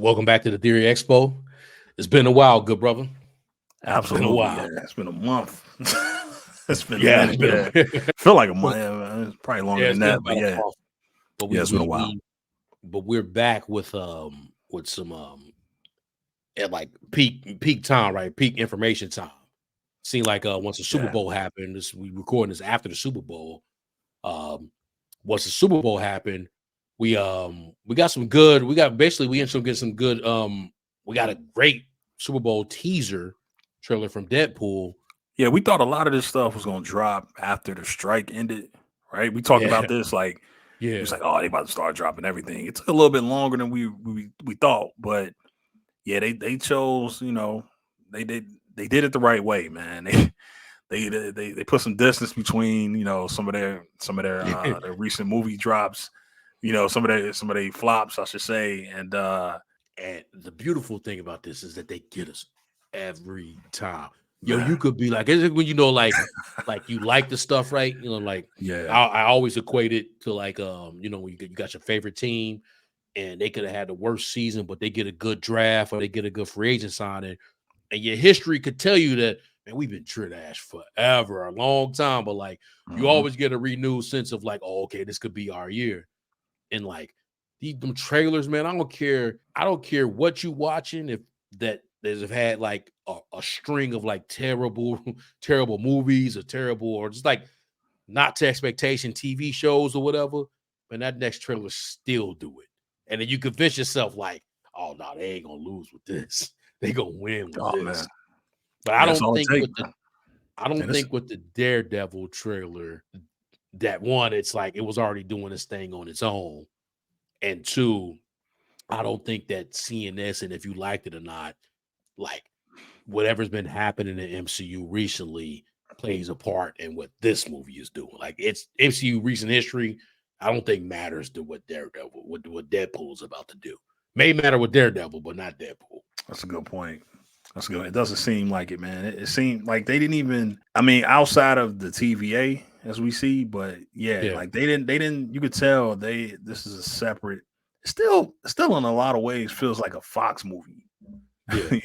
Welcome back to the Theory Expo. It's been a while, good brother. Absolutely. It's been a while. Yeah, it's been a month. It's been Yeah, a minute. Feel like a month. It's probably longer than that, but yeah. But It's been a while. But we're back with some at like peak time, right? Peak information time. Seemed like once the Super Bowl happened, we recording this after the Super Bowl. Once the Super Bowl happened, we got some good. We got some good. We got a great Super Bowl teaser trailer from Deadpool. Yeah, we thought a lot of this stuff was gonna drop after the strike ended, right? We talked about this it was like, oh, they about to start dropping everything. It took a little bit longer than we thought, but yeah, they chose, they did it the right way, man. They put some distance between, some of their their recent movie drops, some of their flops, I should say, and the beautiful thing about this is that they get us every time. Yo, you could be like, when like you like the stuff, right? I always equate it to like when you got your favorite team and they could have had the worst season, but they get a good draft or they get a good free agent signing, and your history could tell you that, man, we've been trash forever, a long time, but like you always get a renewed sense of like, oh, okay, this could be our year. And like them trailers, man, I don't care what you watching, if they've had like a string of like terrible movies or just like not to expectation TV shows or whatever, and that next trailer still do it. And then you convince yourself like, oh no, they ain't gonna lose with this. They gonna win with this. Man. But I don't think with the Daredevil trailer, that one, it's like it was already doing its thing on its own. And two, I don't think that seeing this, and if you liked it or not, like whatever's been happening in MCU recently plays a part in what this movie is doing. Like it's MCU recent history, I don't think matters to what Deadpool is about to do. May matter with Daredevil, but not Deadpool. That's a good point. That's good. It doesn't seem like it, man. It seemed like they didn't even, outside of the TVA as we see, but like they didn't, you could tell this is a separate, still in a lot of ways feels like a Fox movie. I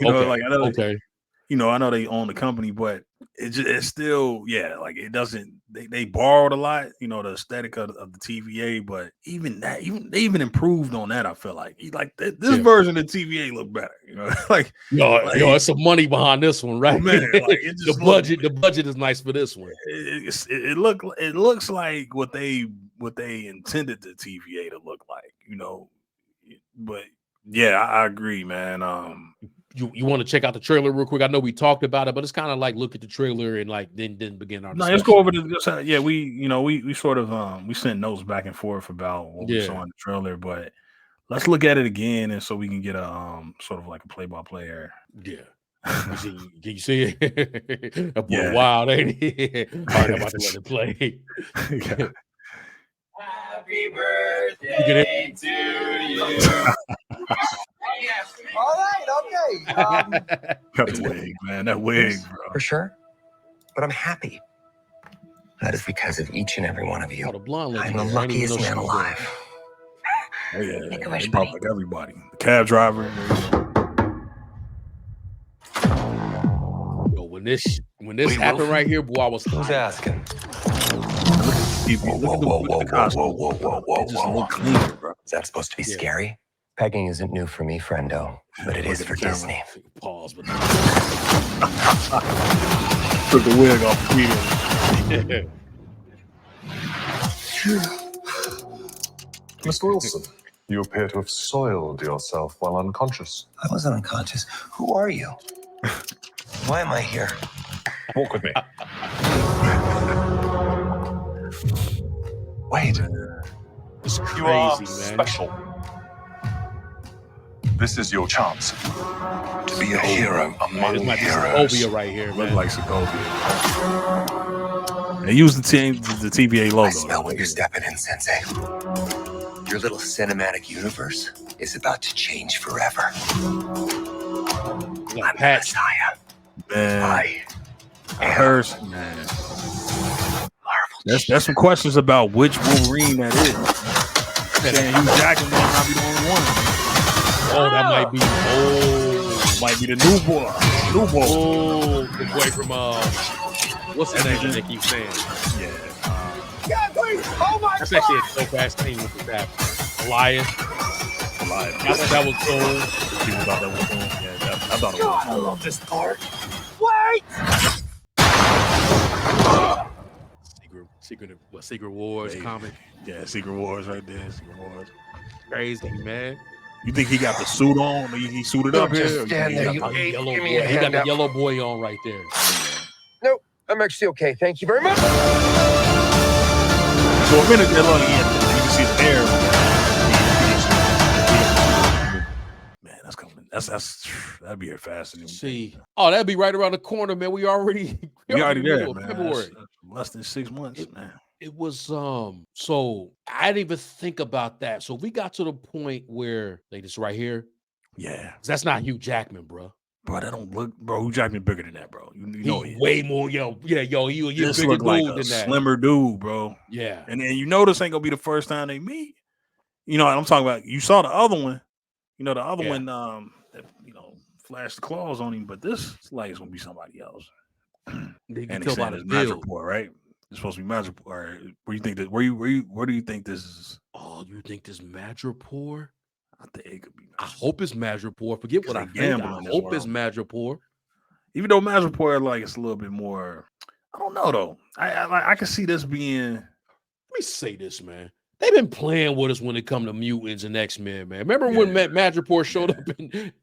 know they own the company, but it's still, like it doesn't, they borrowed a lot, the aesthetic of the TVA, but even that, they improved on that. I feel like this version of TVA look better, it's some money behind this one, right? Man, the budget is nice for this one. It looks like what they intended the TVA to look like, but I agree, man. You want to check out the trailer real quick? I know we talked about it, but it's kind of like look at the trailer and like then begin our discussion. Let's go over the we sort of we sent notes back and forth about what we saw in the trailer, but let's look at it again and so we can get a sort of like a play-by-play here. Yeah. Can you see it? That boy wild, ain't he? All right, I'm about to let it play. Happy birthday to you. All right, okay. Got the wig, man. That wig, bro. For sure. But I'm happy. That is because of each and every one of you. I'm the luckiest man alive. Oh, yeah. They brought like everybody. The cab driver. Yo, when this happened right here, boy, I was Who's asking? Look at the costume. It just look clean, bro. Is that supposed to be scary? Pegging isn't new for me, friendo, but it is for Disney. Pause. But took the wig off immediately. Mr. Wilson, you appear to have soiled yourself while unconscious. I wasn't unconscious. Who are you? Why am I here? Walk with me. Wait. It's crazy, you are man. Special. This is your chance To be a hero among This might be heroes. Sokovia right here, Look man. like Sokovia. They use the TVA logo. I smell what you're stepping in, Sensei. Your little cinematic universe is about to change forever. Like I'm Patch. Messiah. Man, I heard, man. That's some questions about which Wolverine that is. Saying Hugh Jackman might not be the only one. Oh, that might be. Oh, might be the new boy. New boy. Oh, the boy from what's his name that keeps saying? Yeah. Yeah, please. Oh my That's actually a dope ass thing with the rap. Elias. I thought that was cool. People thought that was cool. Yeah, I thought it was. God, I love this part. Wait. Secret Wars comic. Yeah, Secret Wars right there. Secret Wars. Crazy, man. You think he got the suit on? He suited up here? He got the yellow boy on right there. Nope, I'm actually okay. Thank you very much. So a minute there, look, you can see the hair. Man, that's coming. That'd be fascinating. See, that'd be right around the corner, man. We already there, man. February. That's less than 6 months, man. It was so I didn't even think about that. So we got to the point where like this right here. Yeah. That's not Hugh Jackman, bro. Bro, that don't look, bro. Hugh Jackman bigger than that, bro. You know he way more, he a bigger look like dude a than that. slimmer dude, bro. Yeah. And this ain't gonna be the first time they meet. You know what I'm talking about? You saw the other one. You know, the other one that, flashed the claws on him, but this like it's gonna be somebody else. And it's Madripoor, right? It's supposed to be Madripoor. Where do you think that? Where do you think this is? Oh, you think this Madripoor? I think it could be. I hope it's Madripoor. Forget what I think. I hope it's Madripoor. Even though Madripoor, like, it's a little bit more. I don't know though. I can see this being. Let me say this, man. They've been playing with us when it come to mutants and X-Men, man. Remember when Madripoor showed up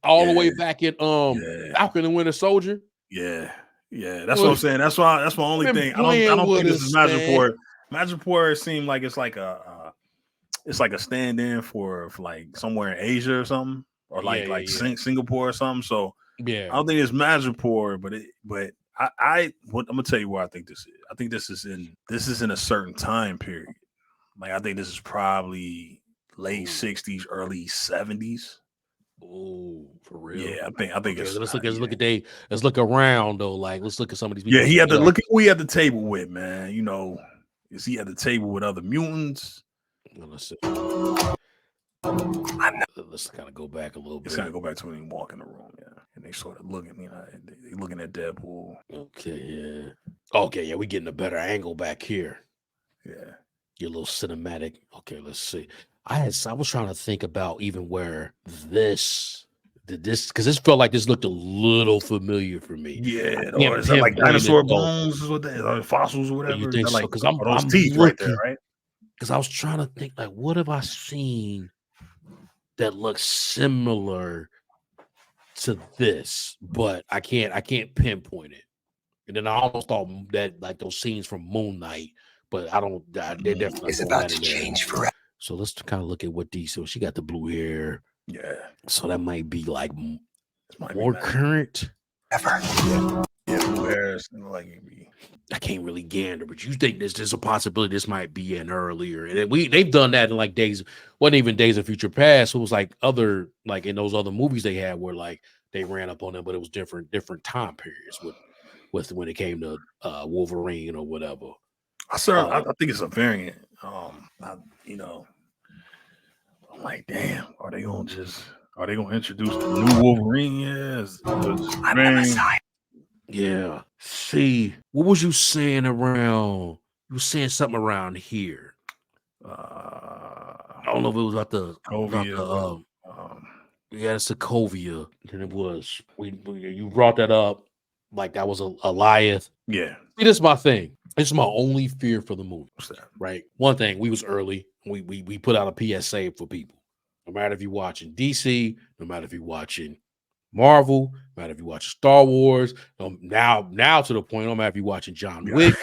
all the way back in Falcon and Winter Soldier? Yeah. Yeah, that's what I'm saying. That's my only thing. I don't think this is Madripoor. Madripoor seemed like it's like a stand-in for like somewhere in Asia or something, or Singapore or something. So I don't think it's Madripoor, but I'm gonna tell you where I think this is. I think this is in a certain time period. Like I think this is probably late 60s, early 70s. Oh, for real? Yeah, I think it's. Let's look around though. Like, let's look at some of these people. Yeah, he had to look at who he at the table with, man. You know, is he at the table with other mutants? Let's see. Let's kind of go back a little bit. Let's kind of go back to when he walk in the room, and they sort of looking, they looking at Deadpool. Okay, we getting a better angle back here. Yeah. Your little cinematic. Okay, let's see. I was trying to think about even where this because this felt like this looked a little familiar for me. Yeah, or is that like dinosaur bones? Is what they or fossils or whatever? You think so? Because I'm teeth right there, right? Because I was trying to think like, what have I seen that looks similar to this, but I can't pinpoint it. And then I almost thought that like those scenes from Moon Knight, but they're definitely it's about to change forever. So let's kind of look at what DC. She got the blue hair. Yeah. So that might be like more current. Ever. Yeah, blue hair. Like I can't really gander, but you think there's a possibility this might be an earlier. And they've done that in like wasn't even Days of Future Past. It was like other like in those other movies they had where like they ran up on them, but it was different time periods with when it came to Wolverine or whatever. I think it's a variant. I'm like, damn, are they gonna introduce the new Wolverine? Yeah. See, what was you saying around? You were saying something around here. I don't know if it was about the it's Sokovia. And it was you brought that up like that was a Elias. Yeah. See, this is my thing. This is my only fear for the movie. What's that? Right. One thing, we was early. We put out a PSA for people. No matter if you're watching DC, no matter if you're watching Marvel, no matter if you're watching Star Wars, now to the point, no matter if you're watching John Wick.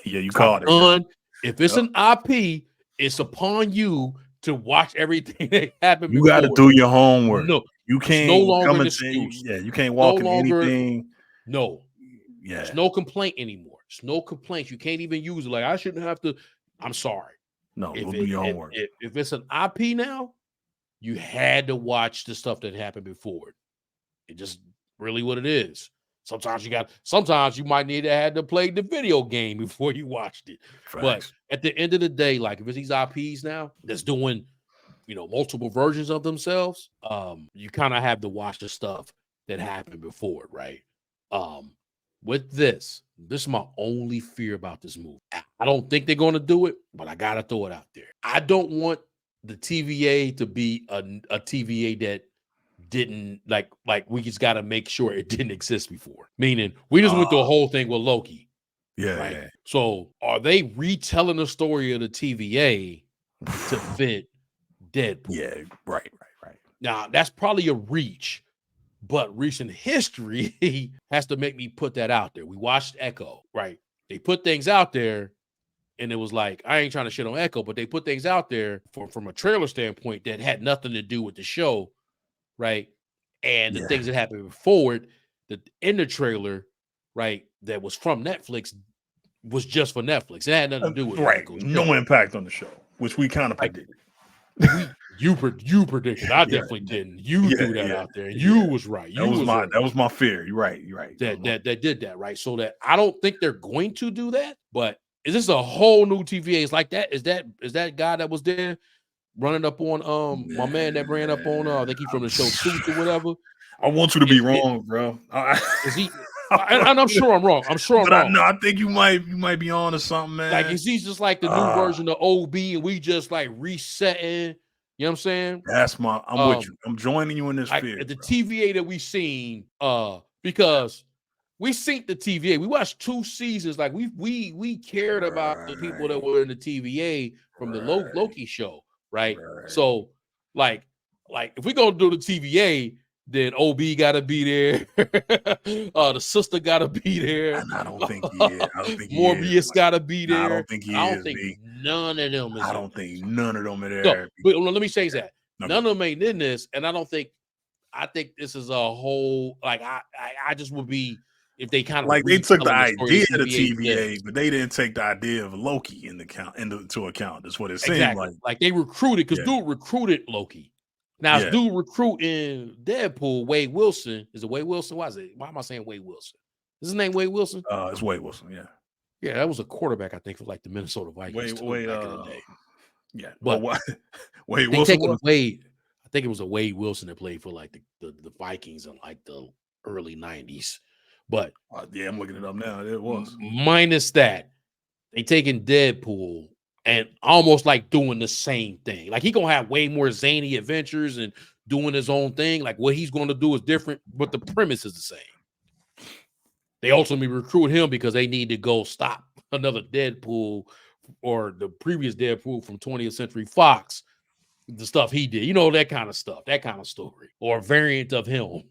Yeah, you called it. If it's an IP, it's upon you to watch everything that happened. You got to do your homework. No, you can't no longer come an and excuse. say, you can't walk in anything. No. Yeah. There's no complaint anymore. There's no complaints. You can't even use it. Like, I shouldn't have to. I'm sorry. No, do your homework. If it's an IP now, you had to watch the stuff that happened before it. It's just really what it is. Sometimes you might need to have to play the video game before you watched it. Facts. But at the end of the day, like if it's these IPs now that's doing multiple versions of themselves, you kind of have to watch the stuff that happened before, right? With this is my only fear about this movie. I don't think they're going to do it, but I got to throw it out there. I don't want the TVA to be a TVA that didn't like we just got to make sure it didn't exist before. Meaning we just went through a whole thing with Loki. Yeah. Right. Yeah. So are they retelling the story of the TVA to fit Deadpool? Yeah. Right. Now that's probably a reach, but recent history has to make me put that out there. We watched Echo, right? They put things out there, and it was like, I ain't trying to shit on Echo, but they put things out there from a trailer standpoint that had nothing to do with the show, right? And the things that happened forward, in the trailer, right, that was from Netflix was just for Netflix. It had nothing to do with Echo. No impact on the show, which we kind of predicted. You predicted. I definitely didn't. You threw that out there. You was right. That was my fear. You're right. That did that, right? So that I don't think they're going to do that. But is this a whole new TVA? It's like that. Is that guy that was there running up on my man that ran up on I think he from the show Suits or whatever? I want you to be wrong, bro. Is he? And I'm sure I'm wrong. I'm wrong. I think you might be on to something, man. Like, is he just like the new version of OB and we just like resetting? You know what I'm saying? I'm with you. I'm joining you in this fear. The TVA that we seen, because we seen the TVA. We watched 2 seasons. Like we cared about the people that were in the TVA from the Loki show, right? So like if we gonna do the TVA, then OB gotta be there. The sister gotta be there. And I don't think he is. Morbius gotta be there. I don't think he is. I don't think none of them is. I don't think none of them are there. No, but let me say that. None of them ain't in this, and I think this is a whole I just would be if they kind of like they took the idea of the TVA, but they didn't take the idea of Loki into account. That's what it seemed like. Like they recruited because dude recruited Loki. Now, dude recruiting Deadpool, Wade Wilson. Is it Wade Wilson? Why am I saying Wade Wilson? Is his name Wade Wilson? It's Wade Wilson, yeah. Yeah, that was a quarterback, I think, for like the Minnesota Vikings Wade, back in the day. Yeah. But Wade Wilson. I think it was a Wade Wilson that played for like the Vikings in like the early 90s. But I'm looking it up now. It was. Minus that, they taking Deadpool and almost like doing the same thing. Like he gonna have way more zany adventures and doing his own thing. Like what he's gonna do is different, but the premise is the same. They ultimately recruit him because they need to go stop another Deadpool or the previous Deadpool from 20th Century Fox. The stuff he did, that kind of stuff, that kind of story, or a variant of him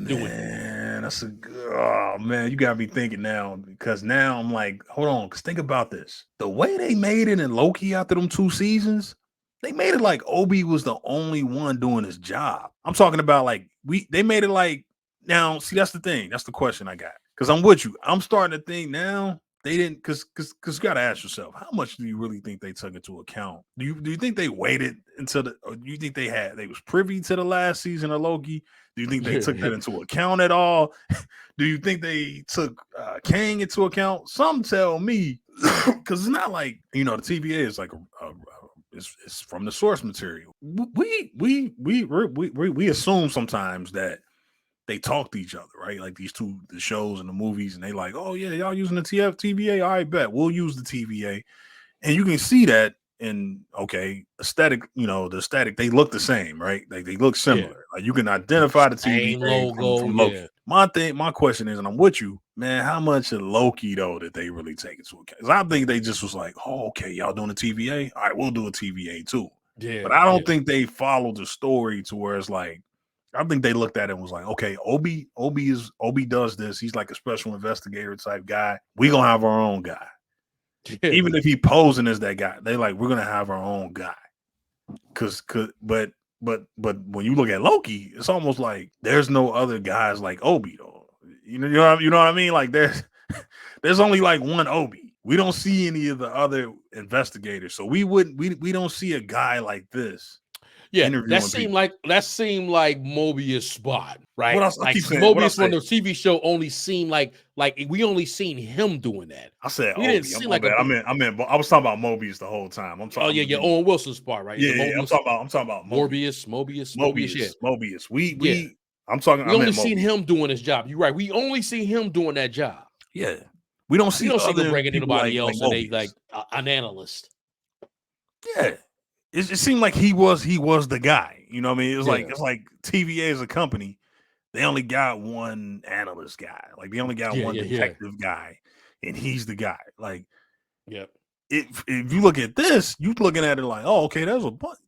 doing it. That's a good, man, you got me thinking now, because now I'm like, hold on, because think about this. The way they made it in Loki after them 2 seasons, they made it like Obi was the only one doing his job. I'm talking about like they made it like, now, see, that's the thing. That's the question I got. Because I'm with you. I'm starting to think now they didn't, because you got to ask yourself, how much do you really think they took into account? Do you think they waited until or do you think they was privy to the last season of Loki? Do you think they took that into account at all? Do you think they took Kang into account? Some tell me, because it's not like, the TVA is like it's from the source material. We assume sometimes that they talk to each other, right? Like the shows and the movies, and they like, oh yeah, y'all using the TVA? I bet we'll use the TVA, and you can see that in aesthetic. The aesthetic, they look the same, right? Like they look similar. Yeah. Like you can identify the TVA logo from Loki. Yeah. My question is, and I'm with you, man. How much of Loki though did they really take into account? Because I think they just was like, oh, okay, y'all doing the TVA? All right, we'll do a TVA too. Yeah, but I don't think they followed the story to where it's like. I think they looked at it and was like, okay, Obi does this. He's like a special investigator type guy. We gonna have our own guy. Yeah. Even if he posing as that guy, they like, we're gonna have our own guy. But when you look at Loki, it's almost like there's no other guys like Obi though. You know what I mean? Like there's only like one Obi. We don't see any of the other investigators. So we don't see a guy like this. Yeah, that seemed like Mobius' spot, right? What else? Like I keep saying, Mobius on the TV show only seemed like we only seen him doing that. I said we didn't see like bad. I was talking about Mobius the whole time. I'm talking. Oh yeah, Owen Wilson's part, right? Yeah, I'm talking about Mobius. Yeah. Mobius. I'm talking. We only seen him doing his job. You're right. We only see him doing that job. Yeah, we don't see him bringing anybody else, and they like an analyst. Yeah, it seemed like he was the guy. You know what I mean? It's like TVA as a company. They only got one analyst guy. Like they only got one detective guy, and he's the guy. Like, if you look at this, you're looking at it like, oh, okay, there's a bunch.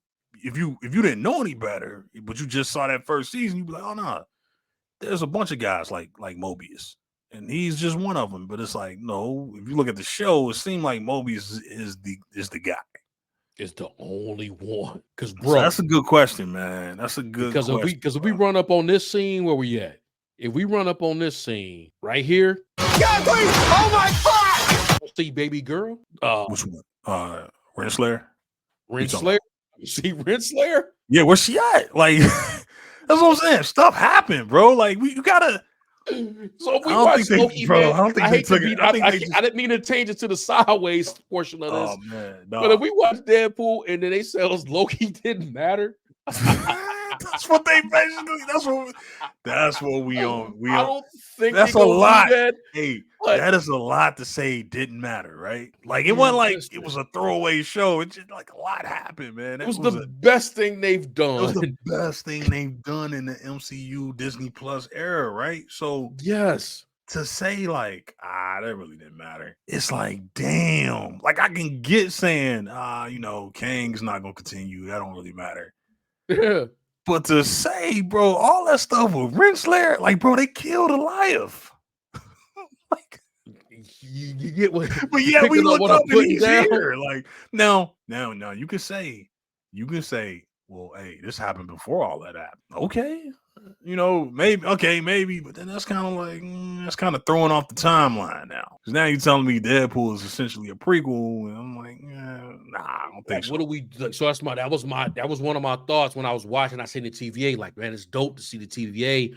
If you didn't know any better, but you just saw that first season, you'd be like, oh no, there's a bunch of guys like Mobius, and he's just one of them. But it's like, no, if you look at the show, it seemed like Mobius is the guy. Is the only one. Because bro, so that's a good question, man. That's a good question. Because if we run up on this scene, where we at? If we run up on this scene right here, God, please! Oh my God! See baby girl. Which one? Renslayer. See Renslayer? Yeah, where's she at? Like, that's what I'm saying. Stuff happened, bro. Like, you gotta. So if we watch Loki, man, I didn't mean to change it to the sideways portion of this. Oh man, no. But if we watch Deadpool and then they tell us Loki didn't matter, that's what they basically. That's what we on. I don't think that's a lot. That. Hey, that is a lot to say. Didn't matter, right? Like it wasn't like it was a throwaway show. It's just like a lot happened, man. It was the best thing they've done. It was the best thing they've done in the MCU Disney Plus era, right? So yes, to say like that really didn't matter. It's like damn. Like I can get saying Kang's not gonna continue. That don't really matter. Yeah. But to say, bro, all that stuff with Renslayer, like, bro, they killed Elias. Like, you get what? But yeah, we looked up and he's here. Like, now, you can say, well, hey, this happened before all that happened. Okay, maybe, but then that's kind of like that's kind of throwing off the timeline now. Because now you're telling me Deadpool is essentially a prequel, and I'm like, nah, I don't think so. What do we? So that was one of my thoughts when I was watching. I seen the TVA, like, man, it's dope to see the TVA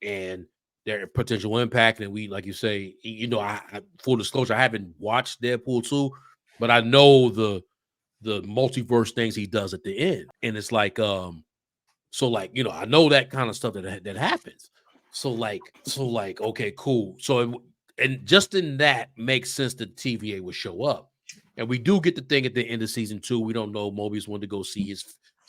and their potential impact. And we, like you say, I full disclosure, I haven't watched Deadpool 2, but I know the multiverse things he does at the end, and it's like so like, I know that kind of stuff that happens. So like, okay, cool. So, and just in that makes sense that TVA would show up. And we do get the thing at the end of season 2. We don't know. Mobius wanted to go see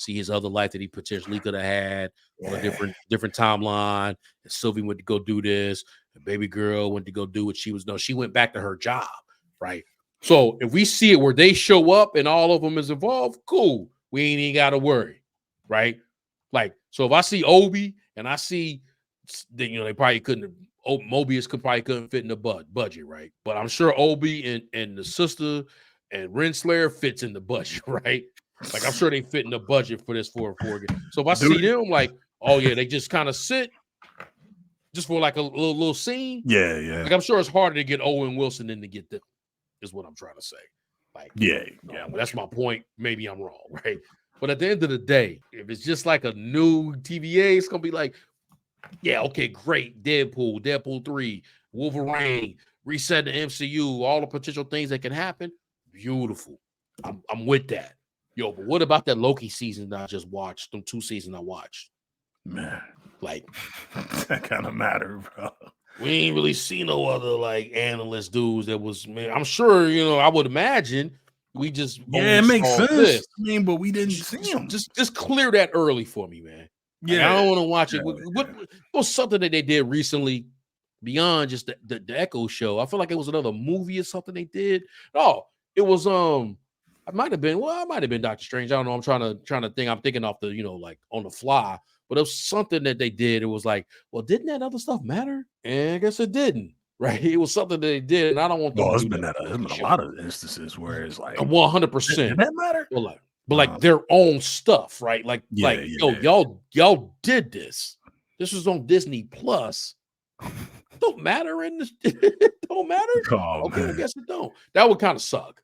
his other life that he potentially could have had on a different timeline. And Sylvie went to go do this. And baby girl went to go do what she was. No, she went back to her job, right? So if we see it where they show up and all of them is involved, cool. We ain't even got to worry, right? Like, so if I see Obi and I see, they probably couldn't. Mobius probably couldn't fit in the budget, right? But I'm sure Obi and the sister and Renslayer fits in the budget, right? Like I'm sure they fit in the budget for this 4-4 game. So if I see them, like, oh yeah, they just kind of sit just for like a little scene. Yeah. Like I'm sure it's harder to get Owen Wilson than to get them. Is what I'm trying to say. Like, that's my point. Maybe I'm wrong, right? But at the end of the day, if it's just like a new TVA, it's gonna be like, yeah, okay, great. Deadpool 3, Wolverine, reset the MCU, all the potential things that can happen. Beautiful. I'm with that. Yo, but what about that Loki season that I just watched? Them 2 seasons I watched. Man, like that kind of matter, bro. We ain't really seen no other like analyst dudes that was, man. I'm sure, I would imagine we just it makes sense. This. I mean, but we didn't see him. Just clear that early for me, man. Yeah, like, I don't want to watch it. What was something that they did recently beyond just the Echo show? I feel like it was another movie or something they did. Oh, it was it might have been Doctor Strange. I don't know. I'm trying to think. I'm thinking off the like on the fly. But it was something that they did. It was like, well, didn't that other stuff matter? And I guess it didn't. Right? It was something that they did, and I don't want. There's been a lot of instances where it's like 100%. Did that matter? But their own stuff, right? Y'all did this. This was on Disney Plus. Don't matter in this. Don't matter. Okay, I guess it don't. That would kind of suck.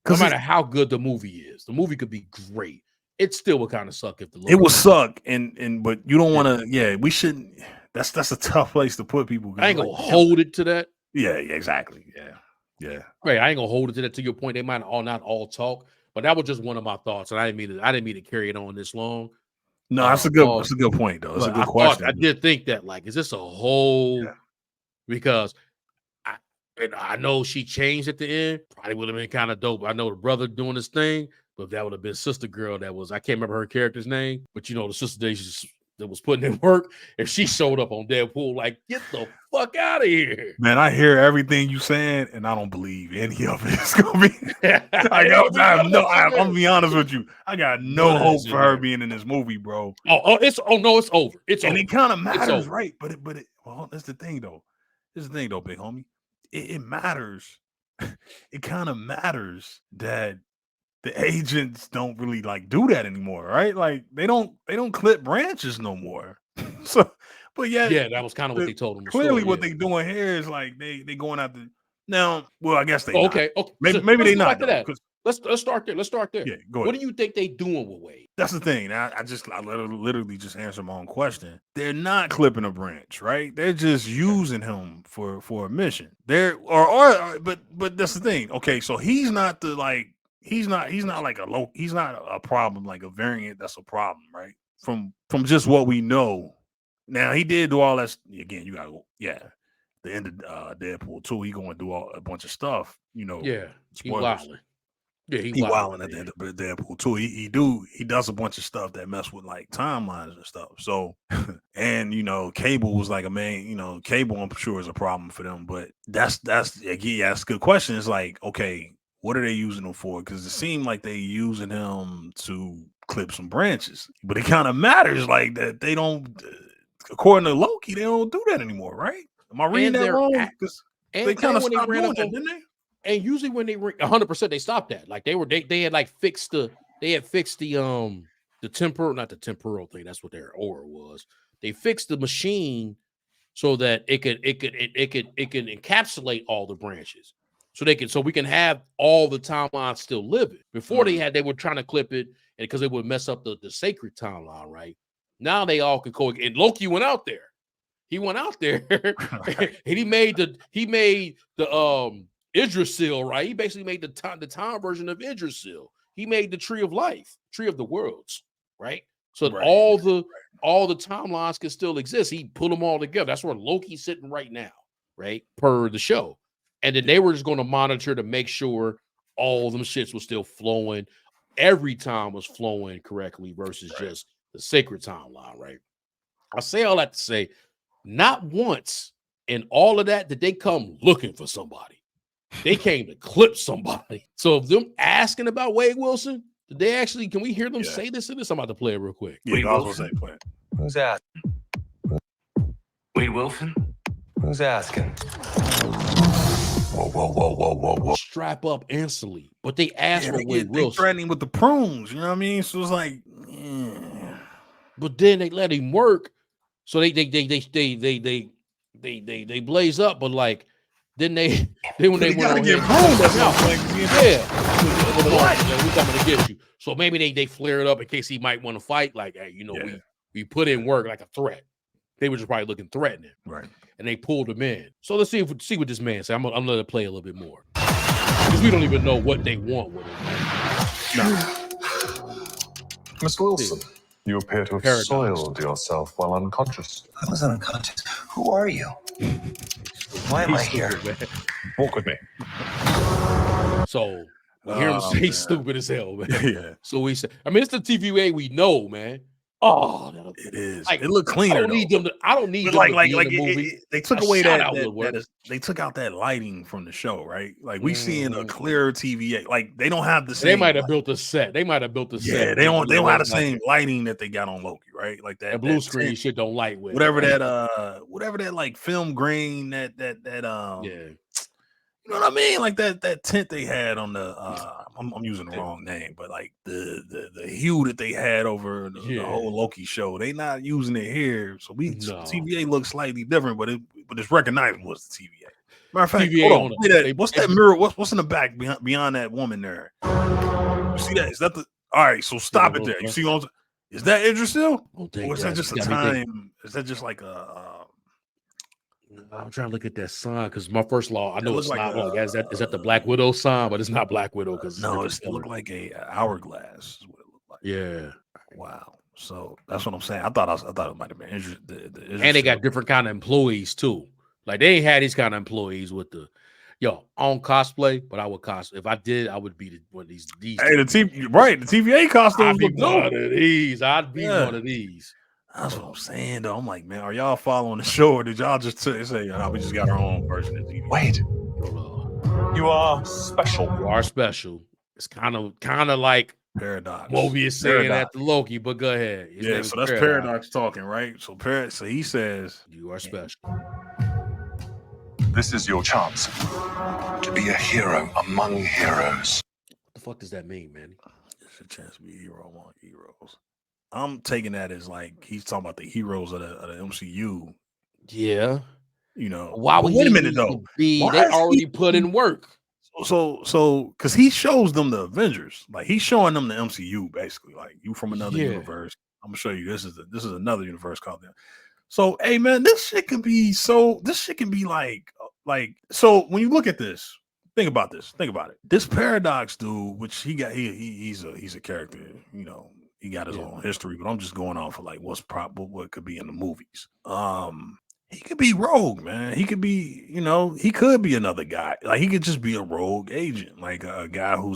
No matter how good the movie is, the movie could be great, it still would kind of suck if the it would suck, but you don't want to. Yeah, we shouldn't. That's a tough place to put people. I ain't gonna hold it to that. Yeah, exactly. Yeah. Right, I ain't gonna hold it to that. To your point, they might all not all talk, but that was just one of my thoughts, and I didn't mean to carry it on this long. No, that's a good point though. That's a good question. I did think that, like, is this a whole? Yeah. Because I know she changed at the end. Probably would have been kind of dope. I know the brother doing this thing, but if that would have been sister girl, I can't remember her character's name, but the sister that was putting in work, and she showed up on Deadpool, like, get the fuck out of here. Man, I hear everything you saying, and I don't believe any of it. It's gonna be I'm gonna be honest with you. I got no hope for her being in this movie, bro. It's over. It's and over. It kind of matters, right? But that's the thing though. Big homie. It matters. It kind of matters that the agents don't really like do that anymore, right? Like they don't clip branches no more. So, but yeah, that was kind of what they told them. Clearly, what they doing here is like they going after now. Well, I guess they okay. Maybe they not. Let's start there. Yeah, go ahead. What do you think they doing with Wade? That's the thing. I literally just answered my own question. They're not clipping a branch, right? They're just using him for a mission. But that's the thing. Okay, so he's not he's not a problem, like a variant that's a problem, right? From just what we know. Now he did do all that again. You gotta the end of Deadpool 2, he going to do a bunch of stuff. He wilding. Yeah, he wilding at the end of Deadpool 2. He does a bunch of stuff that mess with like timelines and stuff. So and Cable was like a main, Cable I'm sure is a problem for them. But that's a good question. It's like, okay, what are they using him for? Because it seemed like they using him to clip some branches. But it kind of matters like that they don't, according to Loki, they don't do that anymore, right? Am I reading that wrong? Because they kind of stopped doing that, didn't they? And usually when they 100%, they stopped that. Like they had like fixed the temporal, not the temporal thing. That's what their aura was. They fixed the machine so that it could encapsulate all the branches. So we can have all the timelines still living. Before they were trying to clip it, and because it would mess up the sacred timeline, right? Now they all could coexist. And Loki went out there. He went out there and he made the Yggdrasil, right? He basically made the time version of Yggdrasil. He made the tree of life, tree of the worlds, right? So all the timelines can still exist. He put them all together. That's where Loki's sitting right now, right? Per the show. And then they were just going to monitor to make sure all them shits was still flowing. Every time was flowing correctly versus just the sacred timeline, right? I say all that to say, not once in all of that did they come looking for somebody. They came to clip somebody. So if them asking about Wade Wilson, did they actually, can we hear them say this in this? I'm about to play it real quick. Yeah, I was going to say play it. Who's asking? Wade Wilson? Who's asking? Whoa. Strap up instantly. But they asked for Wade Wilson. They threatening with the prunes, you know what I mean? So it's like, But then they let him work. So they blaze up, but like then when they went on get we coming to get you. So maybe they flare it up in case he might want to fight. Like, hey, we put in work like a threat. They were just probably looking threatening, right? And they pulled him in. So let's see what this man said. I'm gonna let it play a little bit more because we don't even know what they want with him. No. Mr. Wilson. You appear to have soiled yourself while unconscious. I was unconscious. Who are you? Why am I here? Walk with me. So we hear him say stupid as hell, man. Yeah. So we say, I mean, it's the TVA we know, man. Oh, it is. Like, it looked cleaner. I don't need them to like the movie. They took away they took out that lighting from the show, right? Like we seeing a clearer TVA. Like they don't have the same. They might have built a set. Set. Yeah, they don't have the same lighting that they got on Loki, right? Like that blue screen shit don't light with whatever that like film grain that you know what I mean? Like that tent they had on the I'm using the wrong name, but like the hue that they had over the whole Loki show, they not using it here. So TVA looks slightly different, but it's recognizable as the TVA. Matter of fact, what's that mirror? What's in the back beyond that woman there? You see that? Is that the All right, so stop it there. You see what is that Idris still? Or is that just a time? Is that just like a I'm trying to look at that sign because my first law, I know it's not like is that the Black Widow sign, but it's not Black Widow because no, it looked like a hourglass. Is what it looked like. Yeah. Wow. So that's what I'm saying. I thought it might have been and they got different kind of employees too. Like they ain't had these kind of employees with the I don't cosplay, but I would cosplay. If I did, I would be one of these. Hey, the TVA costumes. I'd be one of these. I'd be one of these. That's what I'm saying, though. I'm like, man, are y'all following the show, or did y'all just say, we just got our own version of TV? Wait, you are special. You are special. It's kind of like Paradox. Mobius saying that to Loki, but go ahead. So that's Paradox talking, right? So he says, you are special. This is your chance to be a hero among heroes. What the fuck does that mean, man? It's a chance to be a hero among heroes. I'm taking that as like he's talking about the heroes of the MCU. Yeah. Why would wait a minute though? They already put in work. So because he shows them the Avengers, like he's showing them the MCU basically. Like you from another universe. I'm gonna show you this is another universe called them. So hey man, this shit can be like so when you look at this, think about it. This Paradox dude, which he's a character, he got his own history, but I'm just going off of like what could be in the movies. He could be rogue, man. He could be, he could be another guy. Like he could just be a rogue agent, like a guy who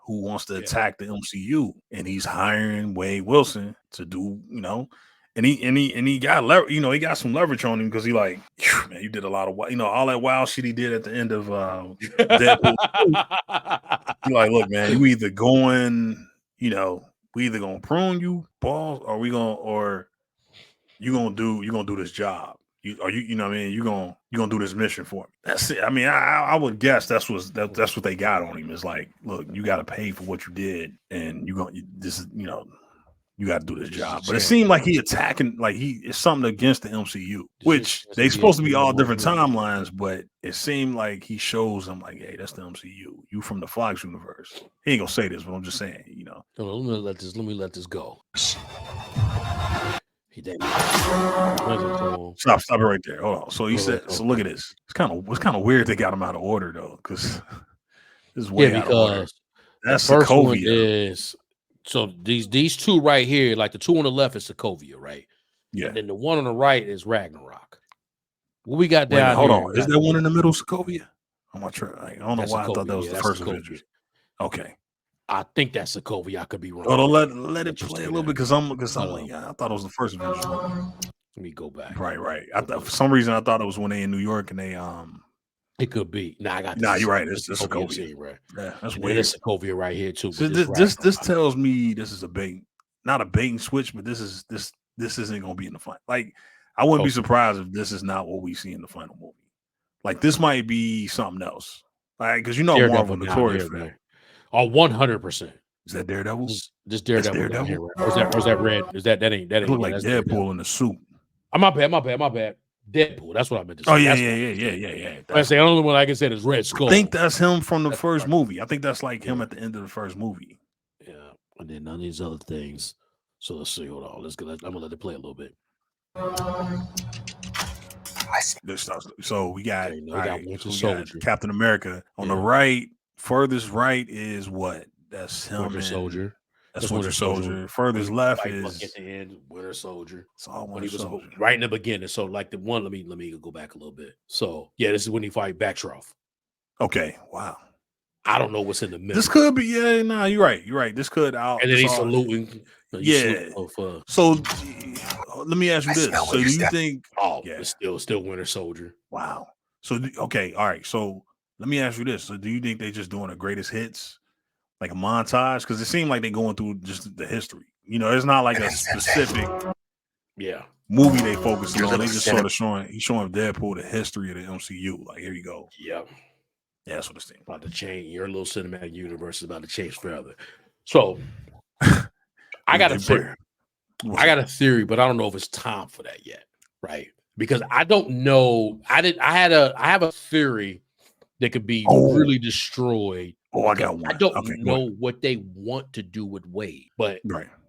wants to attack the MCU, and he's hiring Wade Wilson to do, and he got he got some leverage on him because he like, man, you did a lot of all that wild shit he did at the end of Deadpool. He like, look, man, you either going, we either gonna prune you, balls, or you gonna do this job. You know what I mean? You gonna do this mission for me. That's it. I mean, I would guess that's what they got on him. Is like, look, you got to pay for what you did, and you got to do this job. But it seemed like he attacking, like it's something against the MCU, which they supposed to be all different timelines. But it seemed like he shows them like, hey, that's the MCU. You from the Fox universe. He ain't gonna say this, but I'm just saying, Let me let this go. Stop it right there. Hold on. So he said, so look at this. It's kind of weird they got him out of order though, because this is way out of order. That's the first one is so these two right here, like the two on the left is Sokovia, right? Yeah. And then the one on the right is Ragnarok. What we got down hold here, on. Is there one in the middle, Sokovia? I'm not sure. I don't know why I thought that was the first Avengers. Okay. I think that's Sokovia. I could be wrong. Oh, let it play a little bit because I'm like, I thought it was the first Avengers movie. Let me go back. Right. For some reason I thought it was when they in New York and they It could be. I got. You're right. It's Sokovia. Scene, right? Yeah, that's weird. It's Sokovia right here too. So this tells me this is not a bait and switch, but this isn't gonna be in the final. Like I wouldn't be surprised if this is not what we see in the final movie. Like this might be something else. Like because Marvel notorious, man. Oh, 100%. Is that Daredevil? This Daredevil down here, right? Or is that red? Is that ain't that? It look like Deadpool in the suit. My bad. Deadpool. That's what I meant to say. Oh yeah. I say the only one I can say is Red Skull. I think that's him from the first movie. I think that's like him at the end of the first movie. Yeah, and then none of these other things. So let's see. Hold on. I'm gonna let it play a little bit. So we got, Captain America on the right. Furthest right is what? That's him. Winter Soldier. That's Winter Soldier. Furthest left is at the end. Winter Soldier. It's all Winter Soldier. Right in the beginning. So like the one. Let me go back a little bit. So yeah, this is when he fight Batroff. Okay. Wow. I don't know what's in the middle. This could be. Yeah. Nah. You're right. You're right. This could out. And then he's saluting. So let me ask you this. So do you think? Oh, yeah. It's still Winter Soldier. Wow. So okay. All right. So let me ask you this. So do you think they just doing the greatest hits? Like a montage, because it seemed like they're going through just the history. It's not like a specific movie they focus on. They just sort of showing Deadpool the history of the MCU. Like, here you go. Yeah. Yeah, that's what it's saying. About to change. Your little cinematic universe is about to change forever. So I got a theory. But I don't know if it's time for that yet. Right. Because I don't know. I have a theory that could be really destroyed Oh, I got one. I don't know what they want to do with Wade, but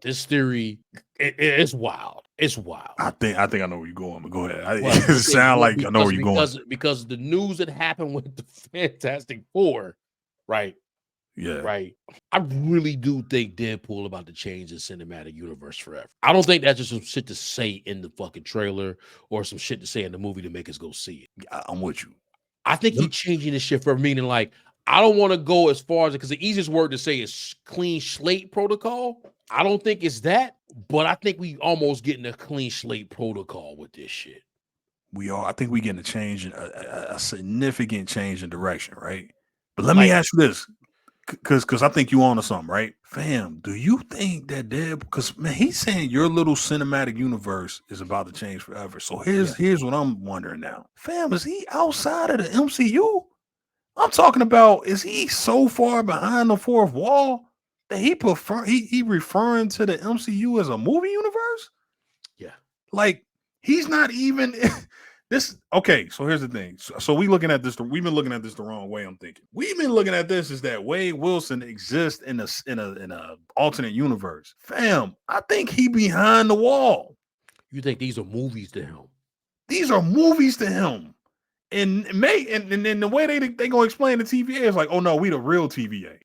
this theory, it's wild. It's wild. I think I know where you're going, but go ahead. It sounds like I know where you're going. Because the news that happened with the Fantastic Four, right? Yeah. Right. I really do think Deadpool about to change the cinematic universe forever. I don't think that's just some shit to say in the fucking trailer or some shit to say in the movie to make us go see it. I'm with you. I think he's changing this shit for meaning like, I don't want to go as far as it, because the easiest word to say is clean slate protocol. I don't think it's that, but I think we almost getting a clean slate protocol with this shit. We are. I think we getting a change, a significant change in direction, right? But let me ask you this. Because I think you on to something, right? Fam, do you think that because man, he's saying your little cinematic universe is about to change forever. So here's what I'm wondering now. Fam, is he outside of the MCU? I'm talking about, is he so far behind the fourth wall that he referring to the MCU as a movie universe? Yeah. Like he's not even this. Okay, so here's the thing. So we've been looking at this the wrong way. I'm thinking we've been looking at this as that Wade Wilson exists in a alternate universe. Fam, I think he behind the wall. You think these are movies to him? These are movies to him. And then the way they gonna explain the TVA is like, oh no, we the real TVA.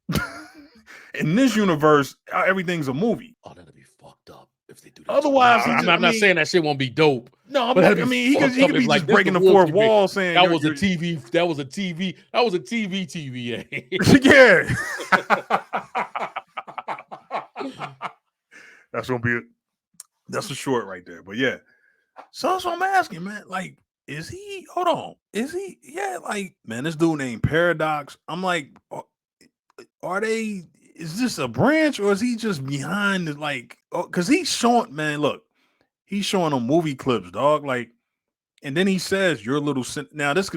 In this universe, everything's a movie. Oh, that'd be fucked up if they do that. Otherwise, I'm not saying that shit won't be dope. No, but I mean, he could be just breaking the fourth wall, saying that was a TV TVA. Yeah, that's a short right there. But yeah, so I'm asking, man, like, is he? Hold on, is he? Yeah, like, man, this dude named Paradox. I'm like, are they? Is this a branch or is he just behind it? Like, because he's showing, man, look, he's showing them movie clips, dog. Like, and then he says, "Your little." Now, this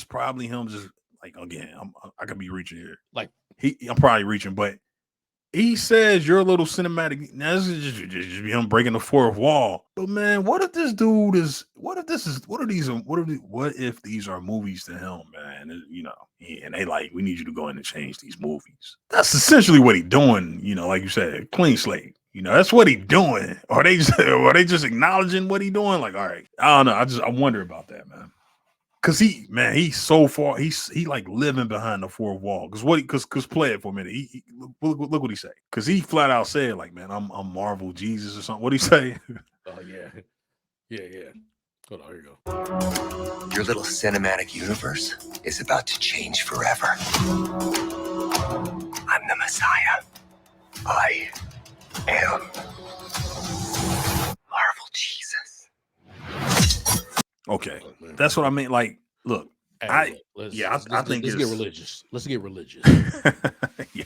probably him just like, again, I could be reaching here. Like, I'm probably reaching, but he says, "Your little cinematic." Now, this is just him breaking the fourth wall. But man, what if this dude is? What if these are movies to him, man? You know, and they like, we need you to go in and change these movies. That's essentially what he's doing. You know, like you said, clean slate. You know, that's what he doing. Are they just acknowledging what he doing? Like, all right, I don't know. I wonder about that, man. Cause he's so far. He like living behind the fourth wall. Cause play it for a minute. Look what he say. Cause he flat out said, like, man, I'm Marvel Jesus or something. What he say? Oh yeah. Hold on, here you go. Your little cinematic universe is about to change forever. I'm the Messiah. I am Marvel Jesus. Okay, that's what I mean. Like, look, I think let's get religious. Let's get religious. Yeah,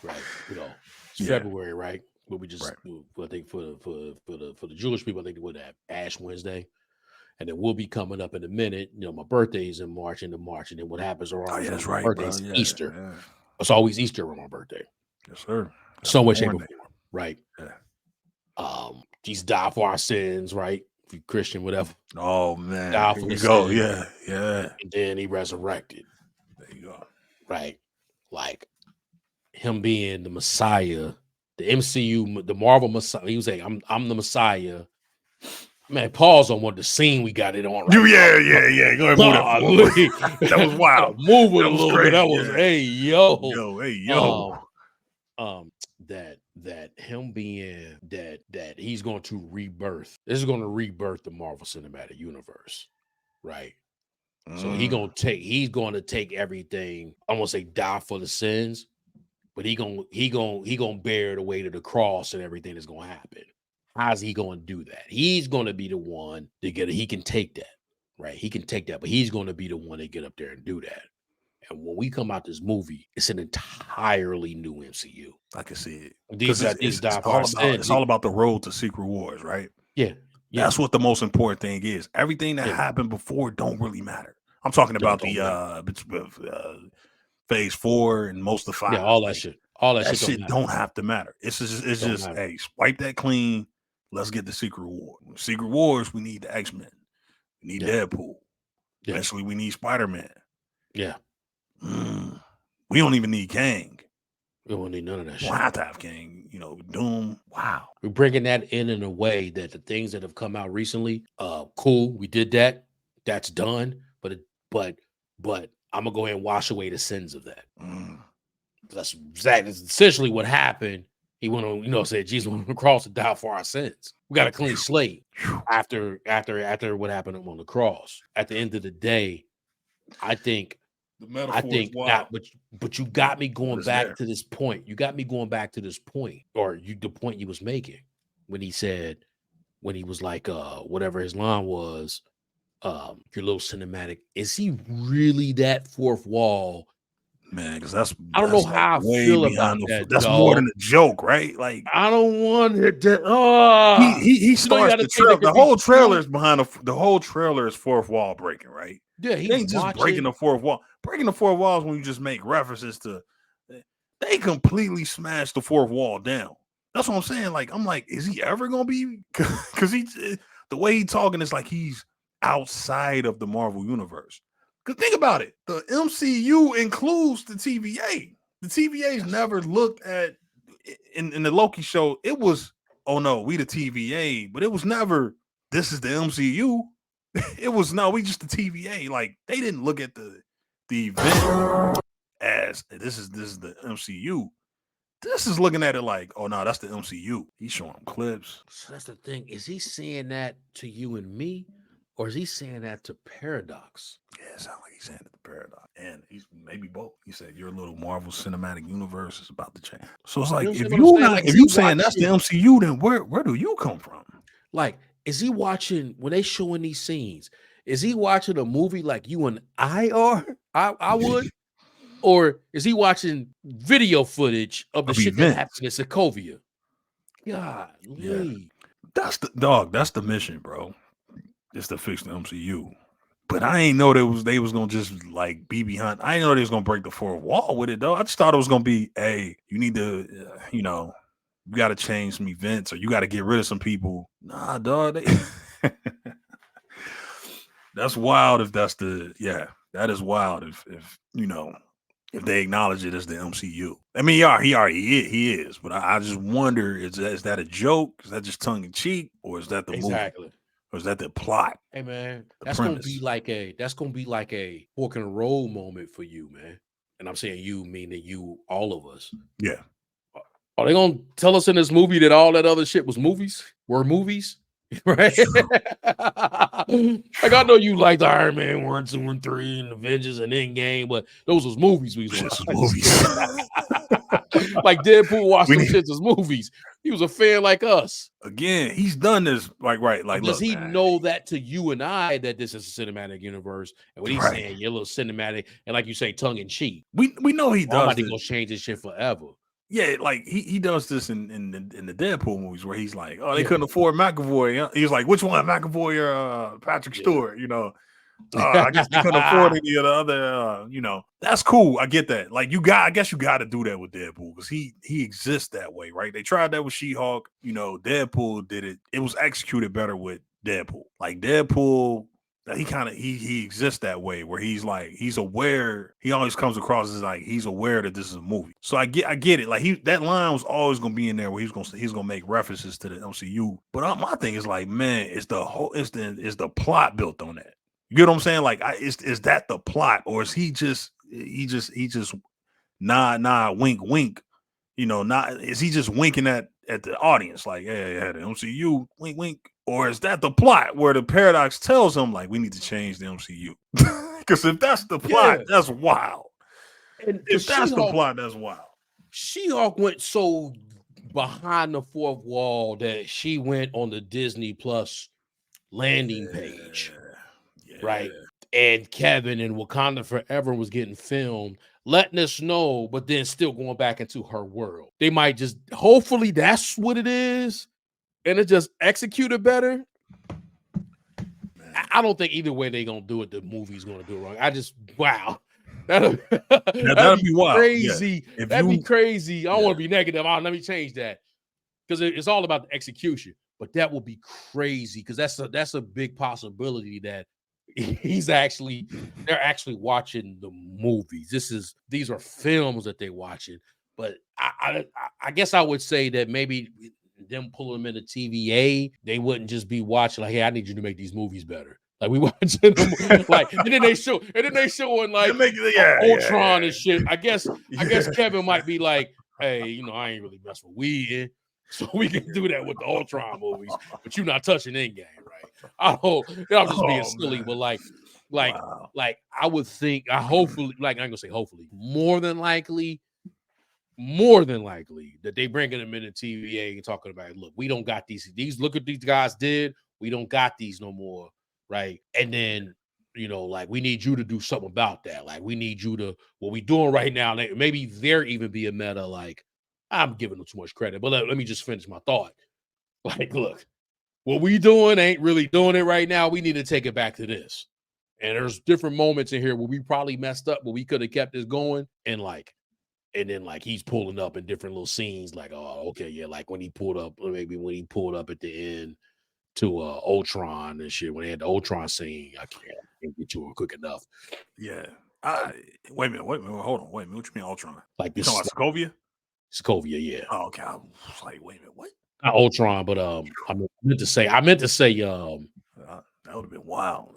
right. You know, it's February, right? But we just, I think for the Jewish people, I think they would have Ash Wednesday, and then we'll be coming up in a minute. You know, my birthday is in March, and then what happens around my birthday is Easter. Yeah. It's always Easter on my birthday. Yes, sir. So much shape or form, right? Yeah. Jesus died for our sins, right? If you're Christian, whatever. Oh man, died for go, yeah. And then he resurrected. There you go. Right, like him being the Messiah, the MCU, the Marvel Messiah. He was saying, "I'm the Messiah." Man, pause on what the scene we got it on. Right yeah. Go ahead, move that. That was wild. Move it a little bit. That was hey yo. That him being that he's going to rebirth. This is going to rebirth the Marvel Cinematic Universe, right? So he's going to take everything. I won't say die for the sins, but he gonna bear the weight of the cross and everything that's going to happen. How's he going to do that? He's going to be the one to get it. He can take that, right? He can take that, but he's going to be the one to get up there and do that. And when we come out this movie, it's an entirely new MCU. I can see it. It's all about the road to Secret Wars, right? Yeah. That's what the most important thing is. Everything that happened before don't really matter. I'm talking about the phase 4 and most of 5. Yeah, all that shit. All that shit don't have to matter. It's just hey, wipe that clean. Let's get the Secret Wars. Secret Wars, we need the X-Men. We need Deadpool. Eventually, we need Spider-Man. Yeah. We don't even need Kang. We don't need none of that We shit. don't have to have Kang. Doom. Wow. We're bringing that in a way that the things that have come out recently, cool. We did that. That's done. But I'm gonna go ahead and wash away the sins of that. That's essentially what happened. He went on, said Jesus went on the cross to die for our sins. We got a clean slate after what happened on the cross. At the end of the day, I think that, but you got me going back to this point. You got me going back to this point, the point you was making when he was like, whatever his line was, your little cinematic. Is he really that fourth wall? Man, because I don't know how I feel about that. That's more than a joke, right? Like, I don't want it to. He starts the trailer. The whole trailer is behind the whole trailer is fourth wall breaking, right? Yeah, he ain't just breaking the fourth wall. Breaking the fourth wall is when you just make references to. They completely smashed the fourth wall down. That's what I'm saying. Like, I'm like, is he ever gonna be? Because the way he's talking is like he's outside of the Marvel universe. Because think about it, the MCU includes the TVA. The TVA's never looked at in the Loki show. It was, oh no, we the TVA, but it was never. This is the MCU. It was no, we just the TVA. Like they didn't look at the event as this is the MCU. This is looking at it like, oh no, that's the MCU. He's showing them clips. So that's the thing. Is he saying that to you and me? Or is he saying that to Paradox? Yeah, it sounds like he's saying it to Paradox. And he's maybe both. He said your little Marvel Cinematic Universe is about to change. So it's like, if you saying that's the MCU, then where do you come from? Like, is he watching when they showing these scenes? Is he watching a movie like you and I are? I would. Or is he watching video footage of the shit that happened in Sokovia? God, yeah. That's the mission, bro. Just to fix the MCU. But I ain't know they was gonna just like be behind. I didn't know they was gonna break the fourth wall with it though. I just thought it was gonna be, hey, you need to, you got to change some events or you got to get rid of some people. Nah, dog. That's wild. If that's that is wild. If they acknowledge it as the MCU. I mean, he is. But I just wonder, is that a joke? Is that just tongue in cheek, or is that the movie? Or is that the plot? Hey man, that's gonna be like a fork in the road moment for you, man. And I'm saying you, meaning you, all of us. Yeah. Are they gonna tell us in this movie that all that other shit were movies? Right? Like I know you liked Iron Man 1, 2, and 3, and Avengers and Endgame, but those was movies we was movies. Like Deadpool watched them shits as movies. He was a fan like us. Again, he's done this like does he know that to you and I that this is a cinematic universe? And when he's saying you're a little cinematic, and like you say, tongue in cheek, we know he does. Nobody gonna change this shit forever. Yeah, like he does this in the Deadpool movies where he's like, oh, they couldn't afford McAvoy. He was like, which one, McAvoy or Patrick Stewart? I guess they couldn't afford any of the other. That's cool. I get that. Like I guess you got to do that with Deadpool because he exists that way, right? They tried that with She-Hulk. Deadpool did it. It was executed better with Deadpool. Like Deadpool. He exists that way where he's like he's aware. He always comes across as like he's aware that this is a movie. So I get it. Like that line was always gonna be in there where he's gonna make references to the MCU. But my thing is like, man, is the plot built on that? You get what I'm saying? Like, is that the plot, or is he just nah wink wink? Is he just winking at the audience like, yeah, the MCU wink wink? Or is that the plot where the Paradox tells him like we need to change the MCU? Because if that's the plot, that's wild. And if that's the plot, that's wild. She-Hulk went so behind the fourth wall that she went on the Disney Plus landing page, right? And Kevin and Wakanda Forever was getting filmed, letting us know, but then still going back into her world. They might just, hopefully that's what it is. And it just executed better. I don't think either way they're gonna do it, the movie's gonna do it wrong. Wow. That'd be wild. Crazy. Yeah. That'd be crazy. I don't want to be negative. Let me change that. Because it's all about the execution. But that would be crazy because that's a big possibility that they're actually watching the movies. These are films that they're watching. But I guess I would say that maybe them pulling them into TVA, they wouldn't just be watching like, hey, I need you to make these movies better. Like we watching them like, and then they showing like Ultron and shit. I guess Kevin might be like, hey, I ain't really mess with weed, so we can do that with the Ultron movies, but you're not touching Endgame, right? I'm just being silly, but like I would think, hopefully, like I'm gonna say hopefully, more than likely that they bringing them into TVA and talking about, look, we don't got these. Look what these guys did. We don't got these no more, right? And then, like we need you to do something about that. Like we need you to, what we doing right now, maybe there even be a meta, like, I'm giving them too much credit, but let me just finish my thought. Like, look, what we doing ain't really doing it right now. We need to take it back to this. And there's different moments in here where we probably messed up, but we could have kept this going. And then like he's pulling up in different little scenes, like, oh, okay, yeah, like when he pulled up at the end to Ultron and shit, when they had the Ultron scene, I can't get to it quick enough. Yeah. Wait a minute, hold on. Wait a minute, what you mean Ultron? Like this, you talking about Sokovia? Sokovia, yeah. Oh, okay. I was like, wait a minute, what? Not Ultron, but I meant to say that would have been wild.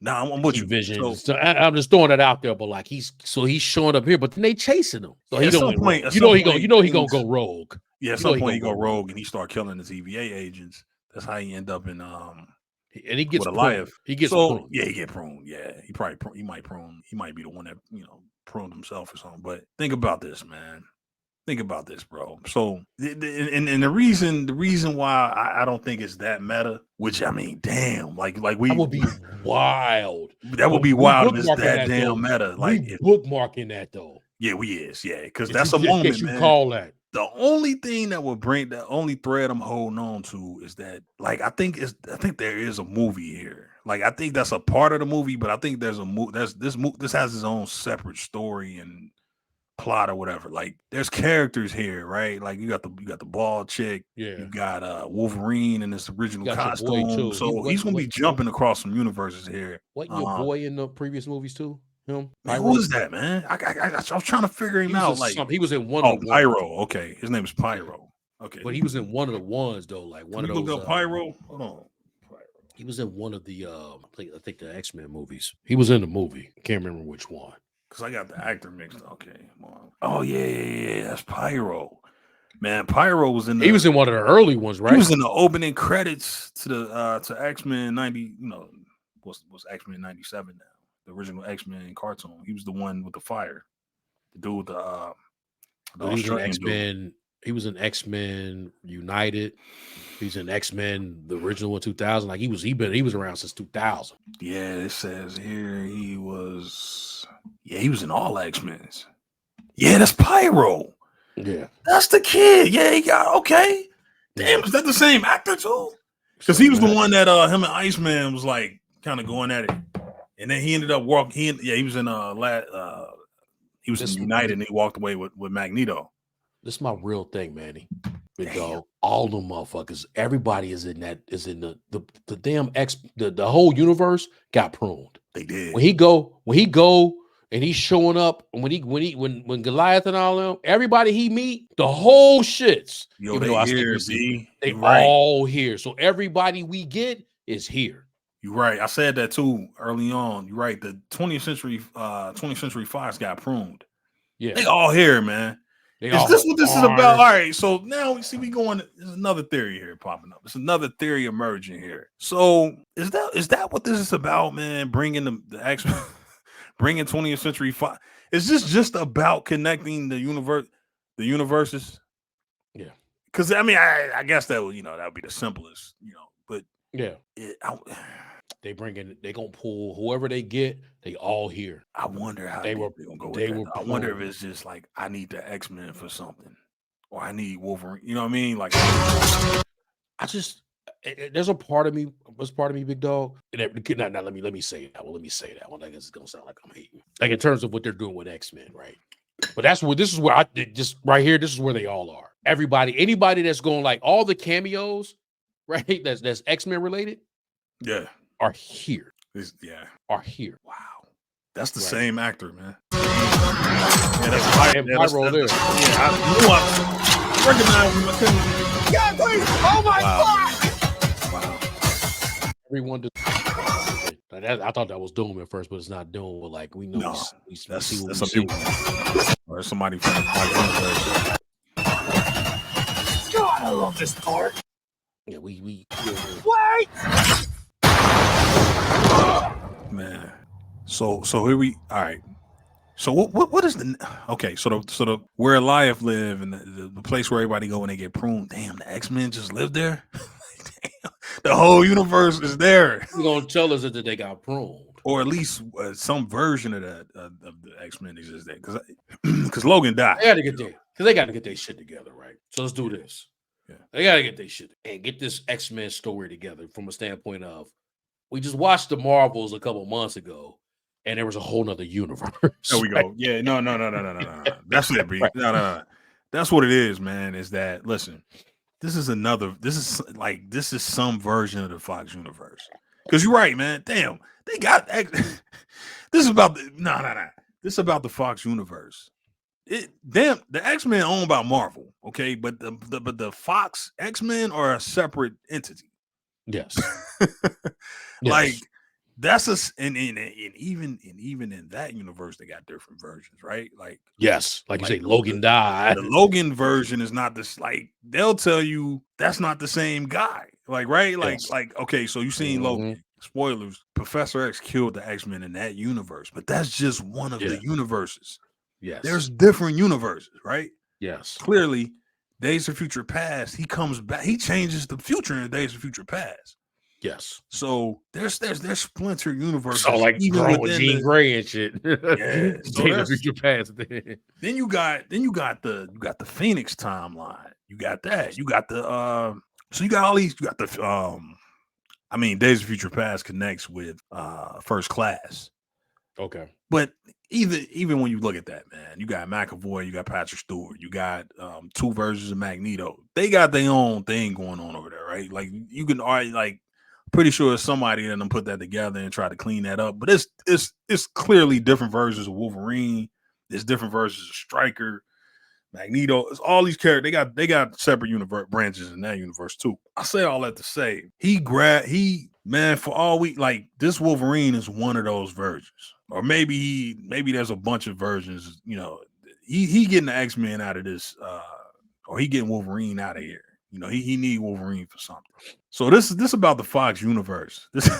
Now I'm with you. Vision. So I'm just throwing it out there, but like he's showing up here, but then they chasing him. So he don't. He gonna go rogue. Yeah, at some point he go rogue and he start killing the TVA agents. That's how he end up in and he gets pruned. He gets pruned. Yeah, he get pruned. Yeah, he might be the one that pruned himself or something. But think about this, man. Think about this, bro. So, and the reason why I don't think it's that meta, which I mean, damn, like we that would be wild. That would be wild if it's that damn meta. Like bookmarking that though. Yeah, because that's a moment, man. Call that. The only thing that would bring, the only thread I'm holding on to is that, like, I think there is a movie here. Like, I think that's a part of the movie, but I think there's this has its own separate story and plot or whatever. Like, there's characters here, right? Like, you got the bald chick, you got Wolverine in this original costume, so he's gonna be jumping across some universes here. Wasn't your boy in the previous movies too? Him? Man, who is that, man? I was trying to figure him out. Like, he was in one of the Pyro. Okay, his name is Pyro. Okay, but he was in one of the ones though. Like one of those. Look up Pyro. Hold on. Pyro. He was in one of the I think the X-Men movies. He was in the movie. Can't remember which one. Because I got the actor mixed. Okay. Oh yeah. That's Pyro. Man, Pyro was in. He was in one of the early ones, right? He was in the opening credits to the to X-Men 90. What's X-Men 97 now? The original X-Men cartoon. He was the one with the fire. The dude with the X-Men. He was in X-Men United. He's in X-Men, the original one, 2000. Like he was around since 2000. Yeah, it says here he was in all X-Men's. Yeah, that's Pyro. Yeah. That's the kid. Yeah, he got okay. Damn, is that the same actor too? Because he was the one that him and Iceman was like kind of going at it. And then he ended up walking. He was in he was in United, and he walked away with Magneto. This is my real thing, Manny. Big dog. All them motherfuckers. Everybody is in the damn the whole universe got pruned. They did. When he go and he's showing up, when Goliath and all them, everybody he meet, the whole shits. Yo, they all here. So everybody we get is here. You're right. I said that too early on. You're right. The 20th Century Fox got pruned. Yeah, they all here, man. Is this what this is about? All right. So now we see there's another theory here popping up. There's another theory emerging here. So is that what this is about, man? Bringing the X-Men, bringing 20th Century Fox. Is this just about connecting the universes? Yeah. Because I mean, I guess that would that would be the simplest, but. Yeah, they gonna pull whoever they get. They all here. I wonder how they were gonna go with that. I wonder if it's just like I need the X-Men for something, or I need Wolverine. You know what I mean? Like, there's a part of me. What's part of me, big dog? Let me say that. Well, let me say that one. I guess it's gonna sound like I'm hating. Like in terms of what they're doing with X-Men, right? But this is where this is where they all are. Anybody that's going like all the cameos. Right, that's X-Men related. Yeah, are here. are here. Wow. That's the same actor, man. Yeah, that's I recognize him. God, please! Oh my God! Wow. Everyone just, I thought that was Doom at first, but it's not Doom. But like we know, we see what we see. Or somebody from the podcast. God, I love this part. Yeah, we wait. Man. So here we. All right. So what is the okay? So the where Eliath live and the place where everybody go when they get pruned. Damn, the X-Men just live there. Damn, the whole universe is there. You're gonna tell us that they got pruned, or at least some version of that of the X-Men exists there because Logan died. They got to get their shit together, right? So let's do this. Yeah, they got to get their shit and get this X-Men story together from a standpoint of we just watched the Marvels a couple months ago. And there was a whole nother universe. There we go. Yeah, no. That's it, B. No. That's what it is, man. Is that listen? This is some version of the Fox universe. Because you're right, man. Damn, they got this is about This is about the Fox universe. The X-Men owned by Marvel, okay, but the Fox X-Men are a separate entity. Yes. Like. That's and even in that universe, they got different versions, right? Like yes, like you say, Logan died. The Logan version is not this. Like they'll tell you that's not the same guy. Like right, like okay, so you seen Logan. Spoilers: Professor X killed the X-Men in that universe, but that's just one of the universes. Yes, there's different universes, right? Yes, clearly, Days of Future Past. He comes back. He changes the future in Days of Future Past. Yes. So there's splinter universes. So like even with Jean Grey and shit. Yeah. So Future Past. Then you got the Phoenix timeline. You got that. You got the so you got all these. You got the Days of Future Past connects with First Class. Okay. But even when you look at that, man, you got McAvoy, you got Patrick Stewart, you got two versions of Magneto. They got their own thing going on over there, right? Like you can already like. Pretty sure somebody in them put that together and try to clean that up, but it's clearly different versions of Wolverine. There's different versions of Stryker, Magneto. It's all these characters. They got separate branches in that universe too. I say all that to say for all we like this Wolverine is one of those versions, or maybe there's a bunch of versions. You know, he getting the X-Men out of this, or he getting Wolverine out of here. You know, he need Wolverine for something. So this is about the Fox universe. This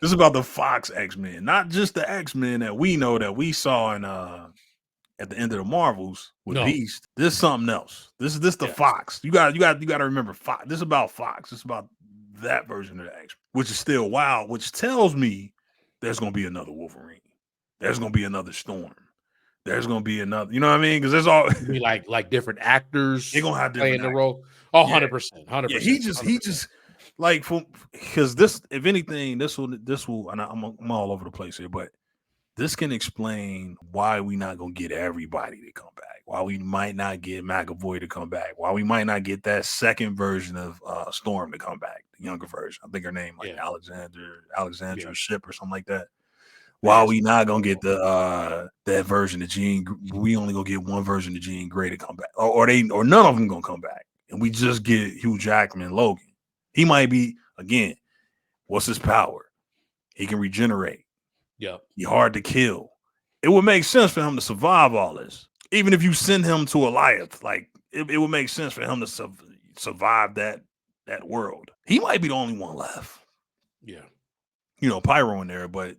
is about the Fox X-Men, not just the X-Men that we know that we saw in at the end of the Marvels with Beast. This is something else. This the Fox. You got to remember Fox. This is about Fox. This is about that version of the X-Men, which is still wild, which tells me there's gonna be another Wolverine. There's gonna be another Storm. There's gonna be another, you know what I mean? Because there's all be like different actors. They're gonna have different playing the role. Oh, 100%. 100%. Yeah, he just like because this, if anything, this will, and I'm all over the place here, but this can explain why we not gonna get everybody to come back. Why we might not get McAvoy to come back. Why we might not get that second version of Storm to come back, the younger version. I think her name Alexandra Ship or something like that. Why we not gonna get the that version of Jean? We only gonna get one version of Jean Grey to come back, or none of them gonna come back, and we just get Hugh Jackman, Logan. He might be again. What's his power? He can regenerate. Yeah, he's hard to kill. It would make sense for him to survive all this, even if you send him to Eliath. Like it would make sense for him to survive that world. He might be the only one left. Yeah, you know, Pyro in there, but.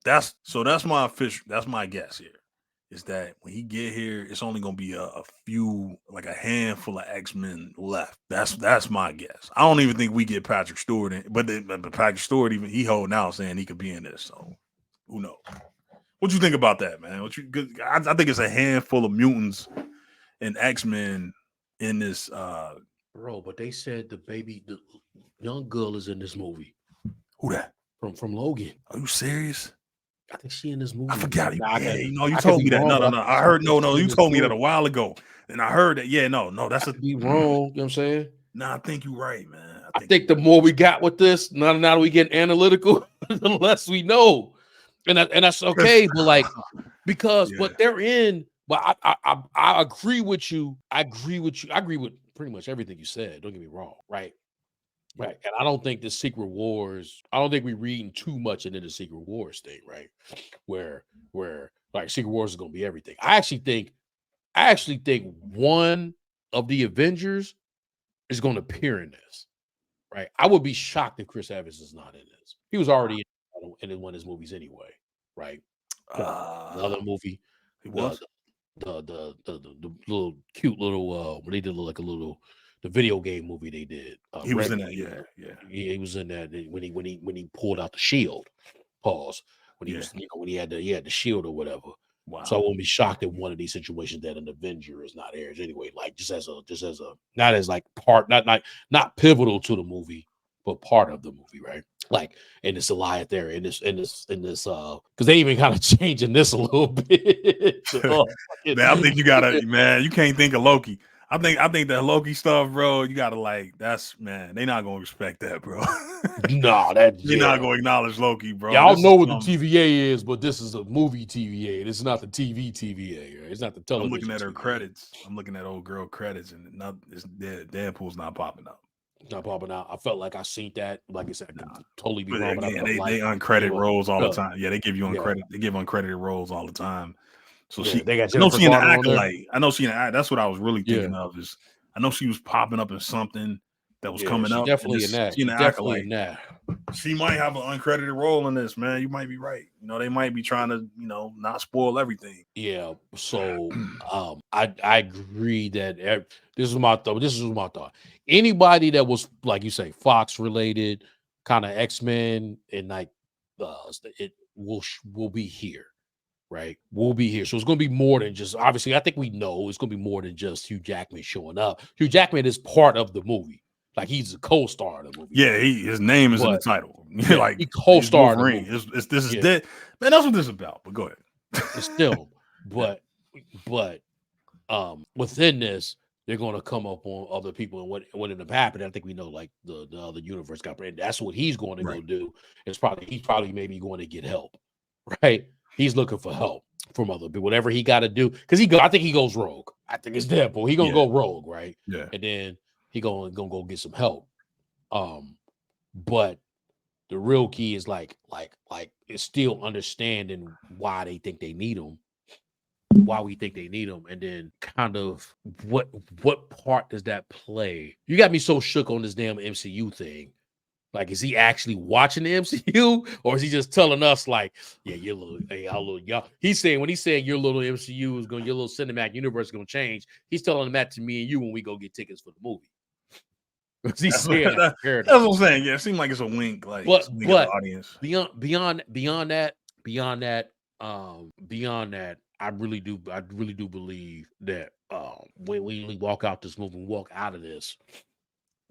That's my guess here is that when he get here, it's only gonna be a few, like a handful of X-Men left. That's my guess. I don't even think we get Patrick Stewart in, but Patrick Stewart even he holding out saying he could be in this. So who knows? What you think about that, man? I think it's a handful of mutants and X-Men in this. Bro, but they said the young girl is in this movie. Who that? From Logan. Are you serious? I think she in this movie. I forgot. You told me that. No. I heard no. You told me that a while ago, and I heard that. Yeah, no. That's be wrong. You know what I'm saying? No, I think you're right, man. I I think the more we got with this, now that we get analytical, the less we know, and that's okay. But like, because but they're in. But I agree with you. I agree with pretty much everything you said. Don't get me wrong, right? Right. And I don't think the Secret Wars. I don't think we're reading too much into the Secret Wars thing, right? Where like Secret Wars is going to be everything. I actually think one of the Avengers is going to appear in this. Right. I would be shocked if Chris Evans is not in this. He was already in one of his movies anyway. Right. Another movie. He was the little cute little when they did like a little the video game movie they did. He was in that. Yeah. He was in that when he pulled out the shield. Pause. When he was when he had the shield or whatever. Wow. So I won't be shocked in one of these situations that an Avenger is not airs anyway. Like just as a not as like part, not pivotal to the movie, but part of the movie, right? Like, and it's a lie there in this because they even kind of changing this a little bit. Man, I think you gotta, man, you can't think of Loki. I think that Loki stuff, bro, you gotta like they're not gonna respect that, bro. No, you're not gonna acknowledge Loki, bro. Y'all know what the TVA is, but this is a movie TVA. This is not the TV TVA. Right? It's not the television. I'm looking at her TVA. Credits. I'm looking at old girl credits, and Deadpool's not popping up. Not popping out. I felt like I seen that. Like I said, I could totally be but wrong. Again, they uncredited roles all the time. Yeah, they give you uncredited. They give uncredited roles all the time. So they got I know she in the Acolyte. I know she in the. That's what I was really thinking of. Is I know she was popping up in something that was coming up. Definitely in that. Definitely in that. She might have an uncredited role in this, man. You might be right. You know, they might be trying to, not spoil everything. Yeah. So, I agree that this is my thought. This is my thought. Anybody that was like you say, Fox related, kind of X-Men, and like it will be here. Right, we'll be here. So it's going to be more than just. Obviously, I think we know it's going to be more than just Hugh Jackman showing up. Hugh Jackman is part of the movie, like he's a co-star of the movie. Yeah, his name is in the title. Yeah, like he co-starred. This is dead. Man, that's what this is about. But go ahead. It's still, but within this, they're going to come up on other people and what ended up happening. I think we know, like the other universe got, and that's what he's going to go do. He's probably maybe going to get help, right? He's looking for help from other people, whatever he got to do. Because I think he goes rogue. I think it's Deadpool. He gonna go rogue, right? Yeah. And then he gonna go get some help. But the real key is like it's still understanding why they think they need him, why we think they need him, and then kind of what part does that play? You got me so shook on this damn MCU thing. Like, is he actually watching the MCU, or is he just telling us, like, yeah, y'all? He's saying when he's saying your little MCU is your little cinematic universe is gonna change. He's telling that to me and you when we go get tickets for the movie. He's saying that's what I'm saying. Yeah, it seems like it's a wink, like but the audience. Beyond that, I really do believe that when we walk out this movie, walk out of this.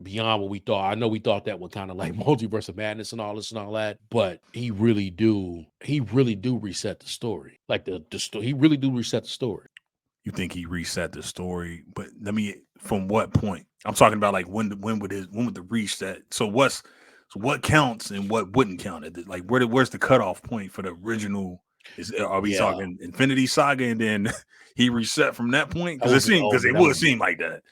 Beyond what we thought. I know we thought that was kind of like multiverse of madness and all this and all that, but he really do reset the story. Like he really do reset the story. You think he reset the story? But from what point? I'm talking about like when would the reset? So what counts and what wouldn't count? Like where's the cutoff point for the original? Are we talking Infinity Saga and then he reset from that point? Because it would seem like that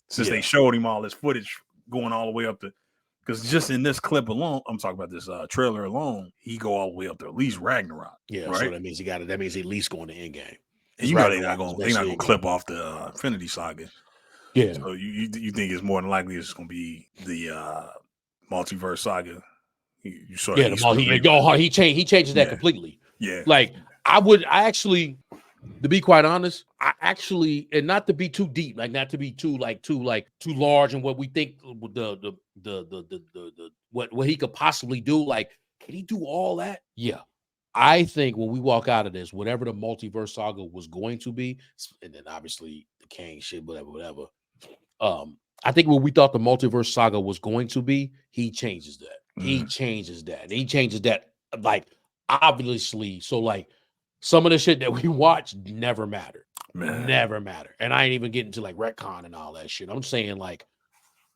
since they showed him all this footage going all the way up to, because just in this clip alone, I'm talking about this trailer alone, he go all the way up to at least Ragnarok. Yeah, right? So that means that means at least going to Endgame. And you know they're not gonna clip off the Infinity Saga. Yeah. So you think it's more than likely it's gonna be the multiverse saga. He changes that completely. Yeah. Like to be quite honest, and not to be too deep, like not to be too large and what we think the what he could possibly do. Like, can he do all that? Yeah. I think when we walk out of this, whatever the multiverse saga was going to be, and then obviously the Kang shit, whatever. I think what we thought the multiverse saga was going to be, he changes that. Mm-hmm. He changes that. Like, obviously, so like some of the shit that we watched never mattered. Man. Never mattered. And I ain't even getting to like retcon and all that shit. I'm saying like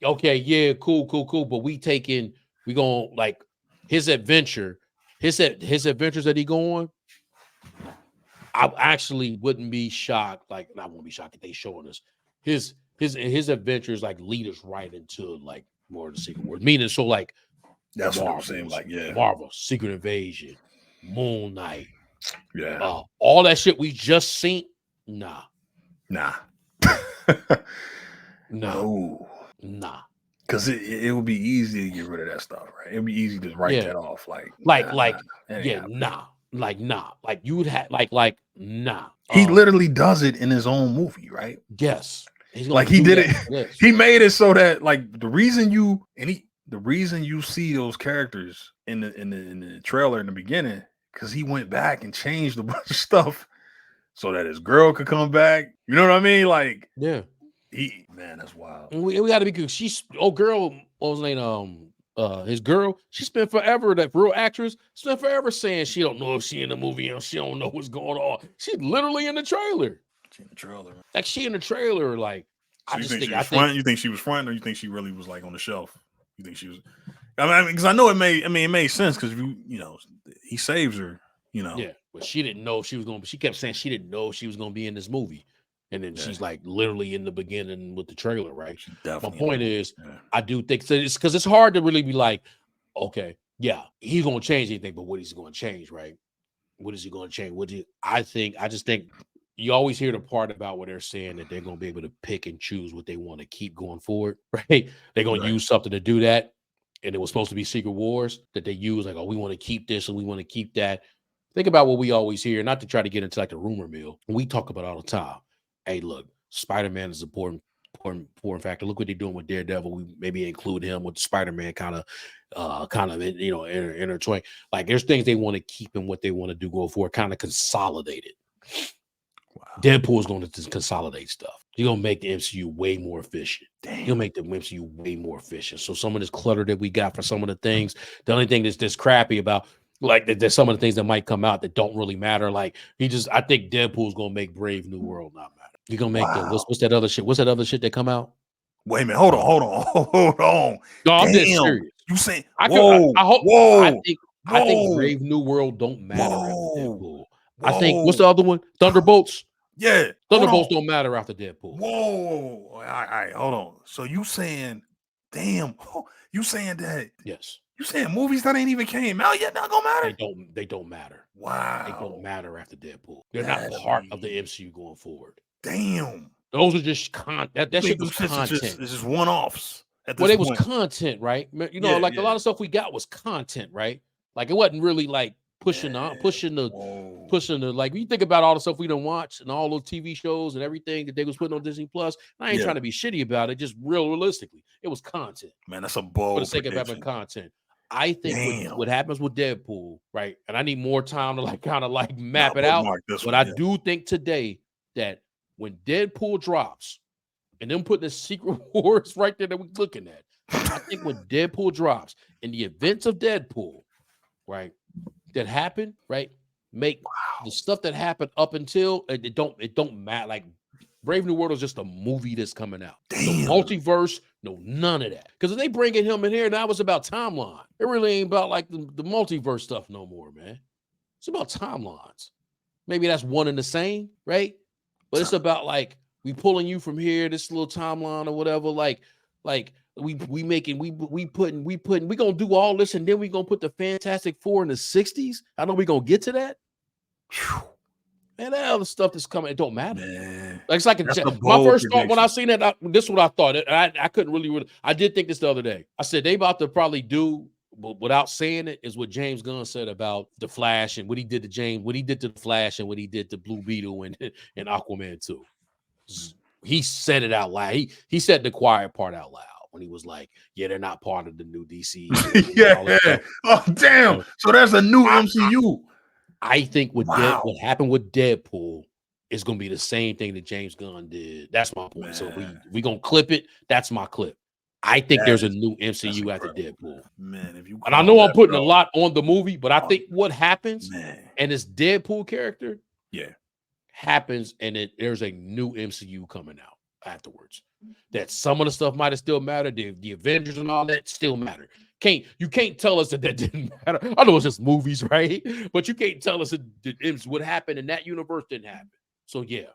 Okay, yeah, cool. But we gonna like his adventure, his adventures that he go on. I actually wouldn't be shocked. Like, I won't be shocked if they showing us his adventures like lead us right into like more of the Secret Wars. Meaning, so like that's what it seemed like. Yeah, Marvel, Secret Invasion, Moon Knight. Yeah, all that shit we just seen. Nah. No. Because it would be easy to get rid of that stuff, right? It'd be easy to write that off. Nah. Like you would have like nah. He literally does it in his own movie, right? Yes. Like he did it. Yes. He made it so that like the reason you see those characters in the trailer in the beginning, because he went back and changed a bunch of stuff so that his girl could come back. You know what I mean? Like, yeah. Man, that's wild. We got to be good. She's girl. What was her name? His girl. She spent forever. That real actress spent forever saying she don't know if she in the movie and she don't know what's going on. She's literally in the trailer. She in the trailer. Like she in the trailer. Like so you think you think she was front, or you think she really was like on the shelf? You think she was? I mean, because I know it made sense because he saves her. Yeah, but she didn't know she was going. She kept saying she didn't know she was going to be in this movie. And then she's like literally in the beginning with the trailer, right? My point is, I do think so. It's because it's hard to really be like, okay, yeah, he's gonna change anything, but what is he gonna change, right? What is he gonna change? I just think you always hear the part about where they're saying that they're gonna be able to pick and choose what they want to keep going forward, right? They're gonna use something to do that, and it was supposed to be Secret Wars that they use, like, oh, we want to keep this and we want to keep that. Think about what we always hear, not to try to get into like the rumor mill. We talk about it all the time. Hey, look, Spider-Man is an important factor. Look what they're doing with Daredevil. We maybe include him with Spider-Man kind of intertwine. Like there's things they want to keep and what they want to do go forward, kind of consolidate it. Wow. Deadpool is going to consolidate stuff. He's going to make the MCU way more efficient. He'll make the MCU way more efficient. So some of this clutter that we got for some of the things, the only thing that's crappy about, like there's some of the things that might come out that don't really matter. Like I think Deadpool's gonna make Brave New World not matter. He's gonna make what's that other shit? What's that other shit that come out? Wait a minute, hold on. No, I'm dead serious. You saying I think Brave New World don't matter after Deadpool. I think what's the other one? Thunderbolts. Yeah, Thunderbolts don't matter after Deadpool. Whoa, all right, hold on. So you saying, you saying that? Yes. You saying movies that ain't even came out yet not gonna matter? They don't matter. Wow. They don't matter after Deadpool. They're not part of the MCU going forward. Damn. Those are just that shit was content. It's just one-offs. Well, it was content, right? You know, a lot of stuff we got was content, right? Like it wasn't really like pushing the like when you think about all the stuff we done watched and all those TV shows and everything that they was putting on Disney Plus. I ain't trying to be shitty about it, just realistically. It was content. Man, that's a bold for the sake of having content. I think what happens with Deadpool, right? And I need more time to kind of map it out. But I do think today that when Deadpool drops and them putting the Secret Wars right there that we're looking at, I think when Deadpool drops and the events of Deadpool, right, that happened, right, make the stuff that happened up until it don't matter. Like Brave New World is just a movie that's coming out. Damn. No multiverse, none of that. Because if they bringing him in here, now it's about timeline. It really ain't about like the multiverse stuff no more, man. It's about timelines. Maybe that's one and the same, right? But it's about like we pulling you from here, this little timeline or whatever. Like we gonna do all this and then we gonna put the Fantastic Four in the 60s. I know we gonna get to that. Man, that other stuff that's coming, it don't matter. Man, like it's like my first thought when I seen that, this is what I thought. I couldn't really. I did think this the other day. I said they about to probably do, but without saying it, is what James Gunn said about the Flash and what he did to the Flash and what he did to Blue Beetle and Aquaman too. He said it out loud. He said the quiet part out loud when he was like, "Yeah, they're not part of the new DC." Yeah. Oh damn! So there's a new MCU. I think what happened with Deadpool is going to be the same thing that James Gunn did. That's my point. Man. So we going to clip it. That's my clip. I think there's a new MCU after Deadpool. Man, and I know I'm putting a lot on the movie, but I think what happens and this Deadpool character happens and there's a new MCU coming out. afterwards. That some of the stuff might have still mattered. The Avengers and all that still matter. You can't tell us that didn't matter. I know it's just movies, right? But you can't tell us that what happened in that universe didn't happen. So yeah.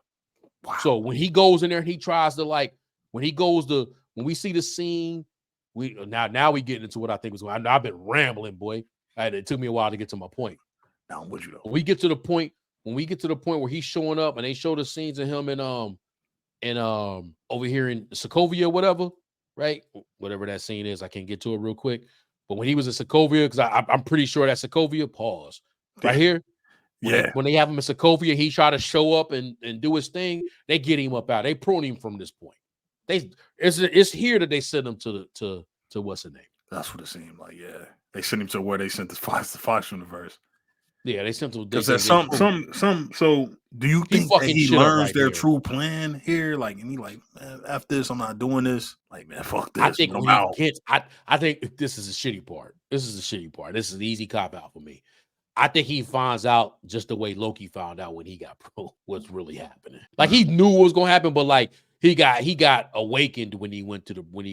Wow. So when he goes in there and he tries to when we see the scene, now we get into what I think was going on. I've been rambling, boy. It took me a while to get to my point. Now I'm with you though. When we get to the point where he's showing up and they show the scenes of him and over here in Sokovia, whatever, right? Whatever that scene is, I can't get to it real quick. But when he was in Sokovia, because I'm pretty sure that Sokovia, pause. Right here. When they have him in Sokovia, he try to show up and do his thing. They get him up out. They prune him from this point. It's here that they send him to what's the name? That's what it seemed like. Yeah, they sent him to where they sent the Fox universe. Yeah, they sent him because there's some. So, do you think that he learns their true plan here? Like, and he like, man, after this, I'm not doing this. Like, man, fuck this. I think I think this is the shitty part. This is the easy cop out for me. I think he finds out just the way Loki found out when he got pro what's really happening. Like he knew what was gonna happen, but like he got awakened when he went to the when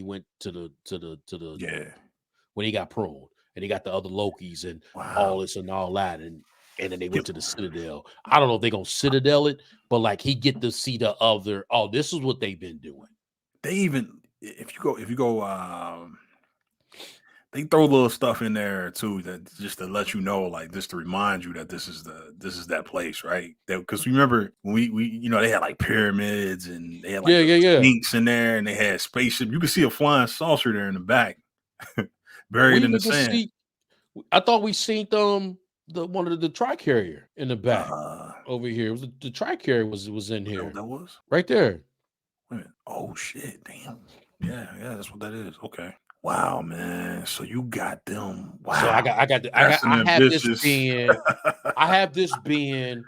he got pruned and he got the other Lokis and all this and all that and then they went to the Citadel. I don't know if they're gonna Citadel it, but like he get to see the other. Oh, this is what they've been doing. They even if you go. They throw little stuff in there too, that just to let you know, like just to remind you that this is that place, right? Because remember when we they had like pyramids and they had like snakes in there and they had spaceship. You could see a flying saucer there in the back, buried in the sand. I thought we seen one of the Tri-Carrier in the back over here. It was the Tri-Carrier was in here. That was right there. Wait a minute. Oh shit! Damn. Yeah, that's what that is. Okay. Wow, man. So you got them. Wow. So I have this being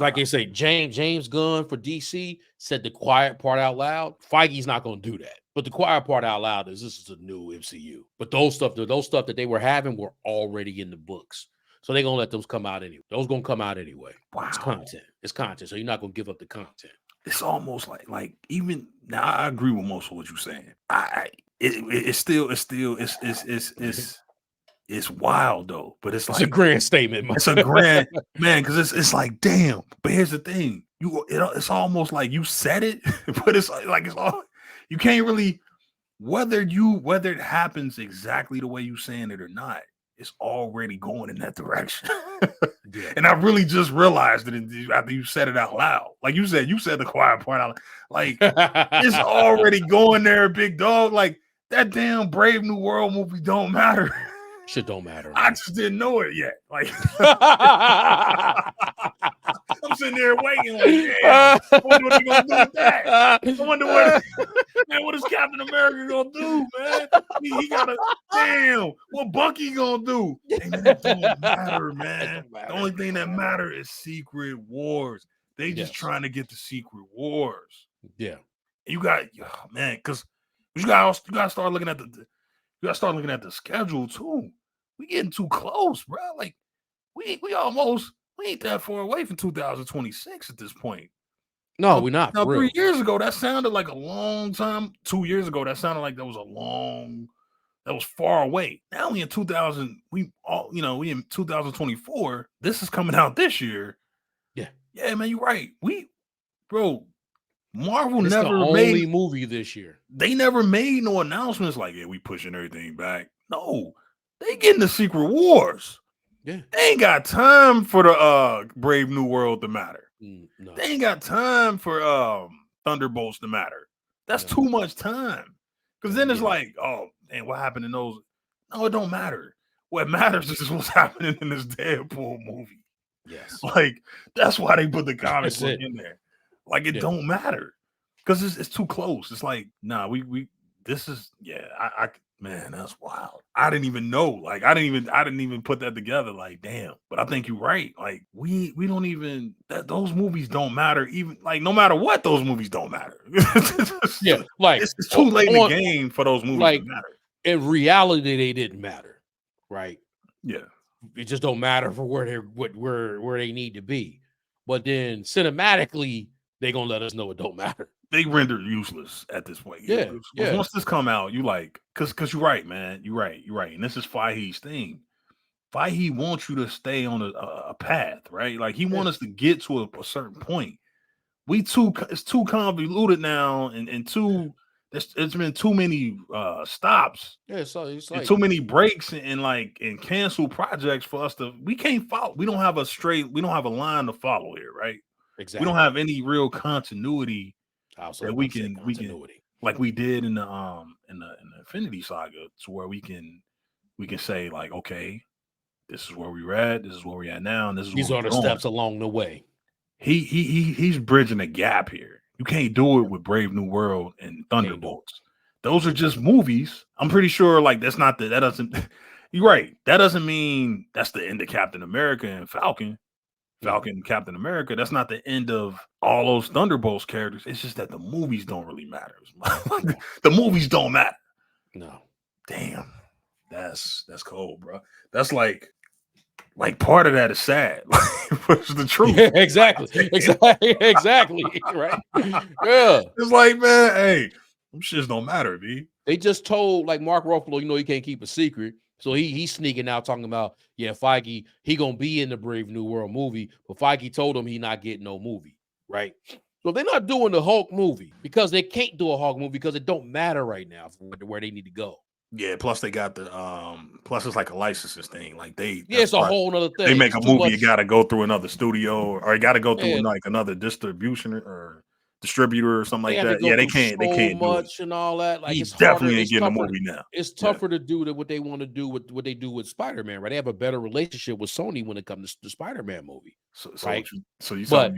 like they say, James Gunn for DC said the quiet part out loud. Feige's not gonna do that. But the quiet part out loud is this is a new MCU. But those stuff that they were having were already in the books. So they're gonna let those come out anyway. Those gonna come out anyway. Wow. It's content. So you're not gonna give up the content. It's almost like even now I agree with most of what you're saying. It's wild though, but it's like a grand statement. It's a grand man because it's like damn. But here's the thing: it's almost like you said it, but it's like it's all you can't really whether it happens exactly the way you saying it or not. It's already going in that direction. Yeah. And I really just realized it after you said it out loud. Like you said the quiet part out. Like it's already going there, big dog. Like that damn Brave New World movie don't matter. Shit don't matter. I just didn't know it yet. Like I'm sitting there waiting. Like, damn, I wonder what they're gonna do with that. I wonder what is Captain America gonna do, man? He gotta what Bucky gonna do? And that don't matter, man. The only thing that matters is Secret Wars. They just trying to get the Secret Wars. Yeah. And you got man, because you gotta start looking at the schedule too. We getting too close, bro. Like we ain't that far away from 2026 at this point. No, we're not. Now, 3 years ago, that sounded like a long time. 2 years ago, that sounded like that was far away. Now we in 2000, we in 2024. This is coming out this year. Yeah, man, you're right. Marvel it's never the only movie this year. They never made no announcements like, yeah, we pushing everything back. No, they getting the Secret Wars. Yeah. They ain't got time for the Brave New World to matter. No. They ain't got time for Thunderbolts to matter. That's too much time. Because then it's like, oh, man, what happened in those? No, it don't matter. What matters is what's happening in this Deadpool movie. Yes. Like, that's why they put the comic book in there. Like, it don't matter. Because it's too close. It's like, nah, this is, man, that's wild. I didn't even know. Like, I didn't even put that together. Like, damn. But I think you're right. Like, we don't even those movies don't matter. Even like no matter what, those movies don't matter. Like it's too late in the game for those movies to matter. In reality, they didn't matter, right? Yeah. It just don't matter for where they need to be. But then cinematically, they're gonna let us know it don't matter. they rendered useless at this point. Yeah. Once this come out, you like, because you're right, man. You're right. And this is Fahey's thing. Fahey wants you to stay on a path, right? Like he wants us to get to a certain point. It's too convoluted now, and too. It's been too many stops. Yeah, so it's like too many breaks and canceled projects for us to. We can't follow. We don't have a line to follow here, right? Exactly. We don't have any real continuity that we can like we did in the Infinity Saga, to where we can say like, okay, this is where we're at. This is where we're at now. And these are the steps along the way. He's bridging a gap here. You can't do it with Brave New World and Thunderbolts. Those are just movies. I'm pretty sure like that doesn't you're right. That doesn't mean that's the end of Captain America and Falcon and Captain America. That's not the end of all those Thunderbolts characters. It's just that the movies don't really matter. The movies don't matter. No. Damn. That's cold, bro. That's like part of that is sad. It's the truth. Yeah, exactly. Right. Yeah. It's like, man, hey, them shits don't matter, B. They just told like Mark Ruffalo, he can't keep a secret. So he's sneaking out talking about, Feige, he gonna be in the Brave New World movie, but Feige told him he not getting no movie, right? So they're not doing the Hulk movie because they can't do a Hulk movie because it don't matter right now for where they need to go. Yeah, plus they got the plus it's like a licenses thing. Like it's a whole nother thing. They make a movie, you gotta go through another studio or you gotta go through like another distribution or distributor or something like that. Yeah, they can't much do it. And all that. Like it's definitely ain't getting a movie now. It's tougher to do what they want to do with what they do with Spider-Man, right? They have a better relationship with Sony when it comes to the Spider-Man movie. Right.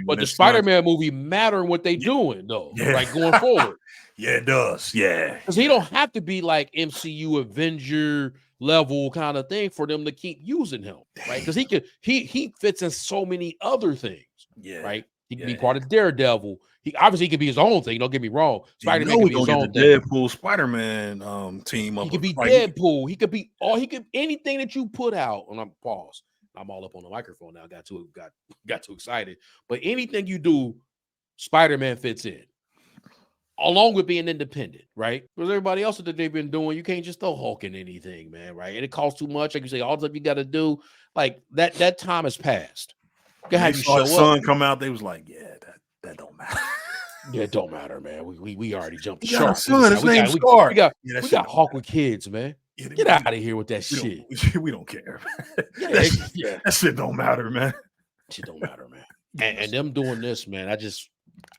But the Spider-Man movie matter what they doing though, right? Going forward. Yeah, it does. Yeah. Because he don't have to be like MCU Avenger level kind of thing for them to keep using him, right? Because he fits in so many other things. Yeah. Right. He can be part of Daredevil. He obviously could be his own thing. Don't get me wrong. Spider-Man can be his own thing. Deadpool, Spider-Man team up. He could be Deadpool. He could be anything that you put out. And I'm paused. I'm all up on the microphone now. Got too excited. But anything you do, Spider-Man fits in. Along with being independent, right? Because everybody else that they've been doing, you can't just throw Hulk in anything, man, right? And it costs too much. Like you say, all the stuff you got to do, like that time has passed. You have you show son come out, they was like, yeah, that don't matter. Yeah, it don't matter, man. We already jumped the shark. We got Hulk with kids, man. Get out of here with that shit. We don't care. That shit don't matter, man. Shit don't matter, man. And them doing this, man,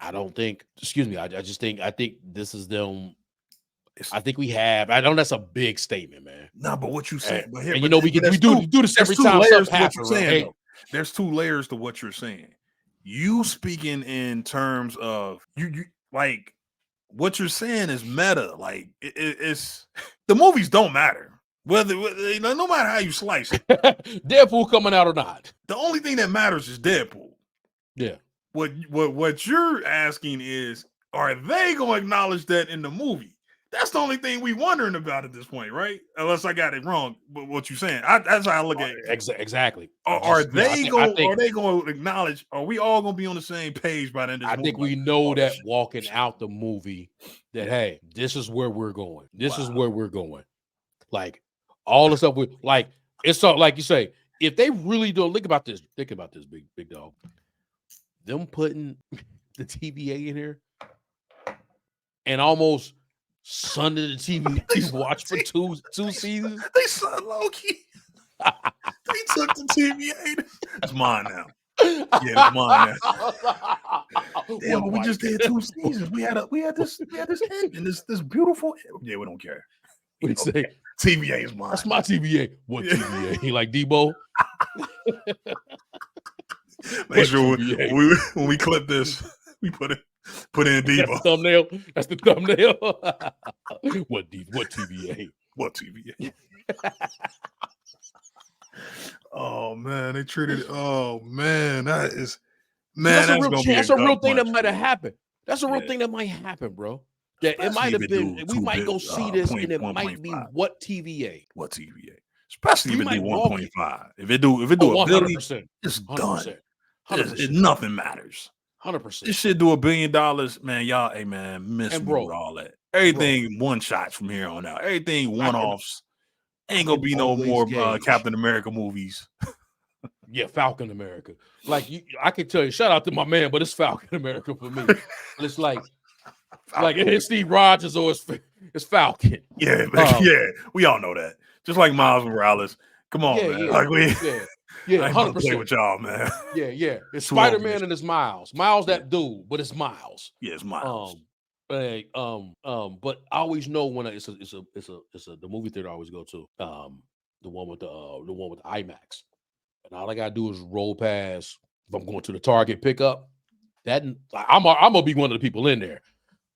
I don't think, excuse me, I think this is them. I think we have. I know that's a big statement, man. No, but what you saying? And we do this every time stuff happens. Right? There's two layers to what you're saying. You speaking in terms of you like what you're saying is meta. Like it's the movies don't matter whether no matter how you slice it. Deadpool coming out or not. The only thing that matters is Deadpool. Yeah. What you're asking is, are they going to acknowledge that in the movie? That's the only thing we wondering about at this point, right? Unless I got it wrong. But what you're saying, that's how I look at it. Exactly. Are they going to acknowledge? Are we all going to be on the same page by the end of the movie? I think we know that walking out the movie that hey, this is where we're going. This is where we're going. Like all the stuff it's so like you say, if they really don't think about this, big dog. Them putting the TVA in here and almost sunning the TV watch for two seasons. They sun Loki. They took the TVA. It's mine now. Yeah, it's mine now. Damn, but we just did 2 seasons. We had this end and this beautiful. Yeah, we don't care. We say TVA is mine. That's my TVA. What TVA? He like Debo. Make sure when we clip this, we put in Debo. That's the thumbnail. What TVA? What TVA? Oh man, they treated it. Oh man, that's a real thing that might have happened. That's a real thing that might happen, bro. Yeah, it might have been. We might go see this, and it might be what TVA? What TVA? Especially if it do 1.5. If it do a billion, it's done. Nothing matters. 100%. This shit do $1 billion, man. Y'all, hey man, miss me with all that. Everything one shots from here on out. Everything one offs. Ain't gonna be no more Captain America movies. Yeah, Falcon America. Like I can tell you, shout out to my man, but it's Falcon America for me. It's like it's Steve Rogers or it's Falcon. Yeah, yeah, we all know that. Just like Miles Morales. Come on, man. Like yeah, 100% play with y'all, man. Yeah. It's Spider-Man and it's Miles. Miles, that dude, but it's Miles. Yeah, it's Miles. But I always know when it's the movie theater I always go to. The one with the IMAX. And all I gotta do is roll past. If I'm going to the Target pickup, I'm gonna be one of the people in there.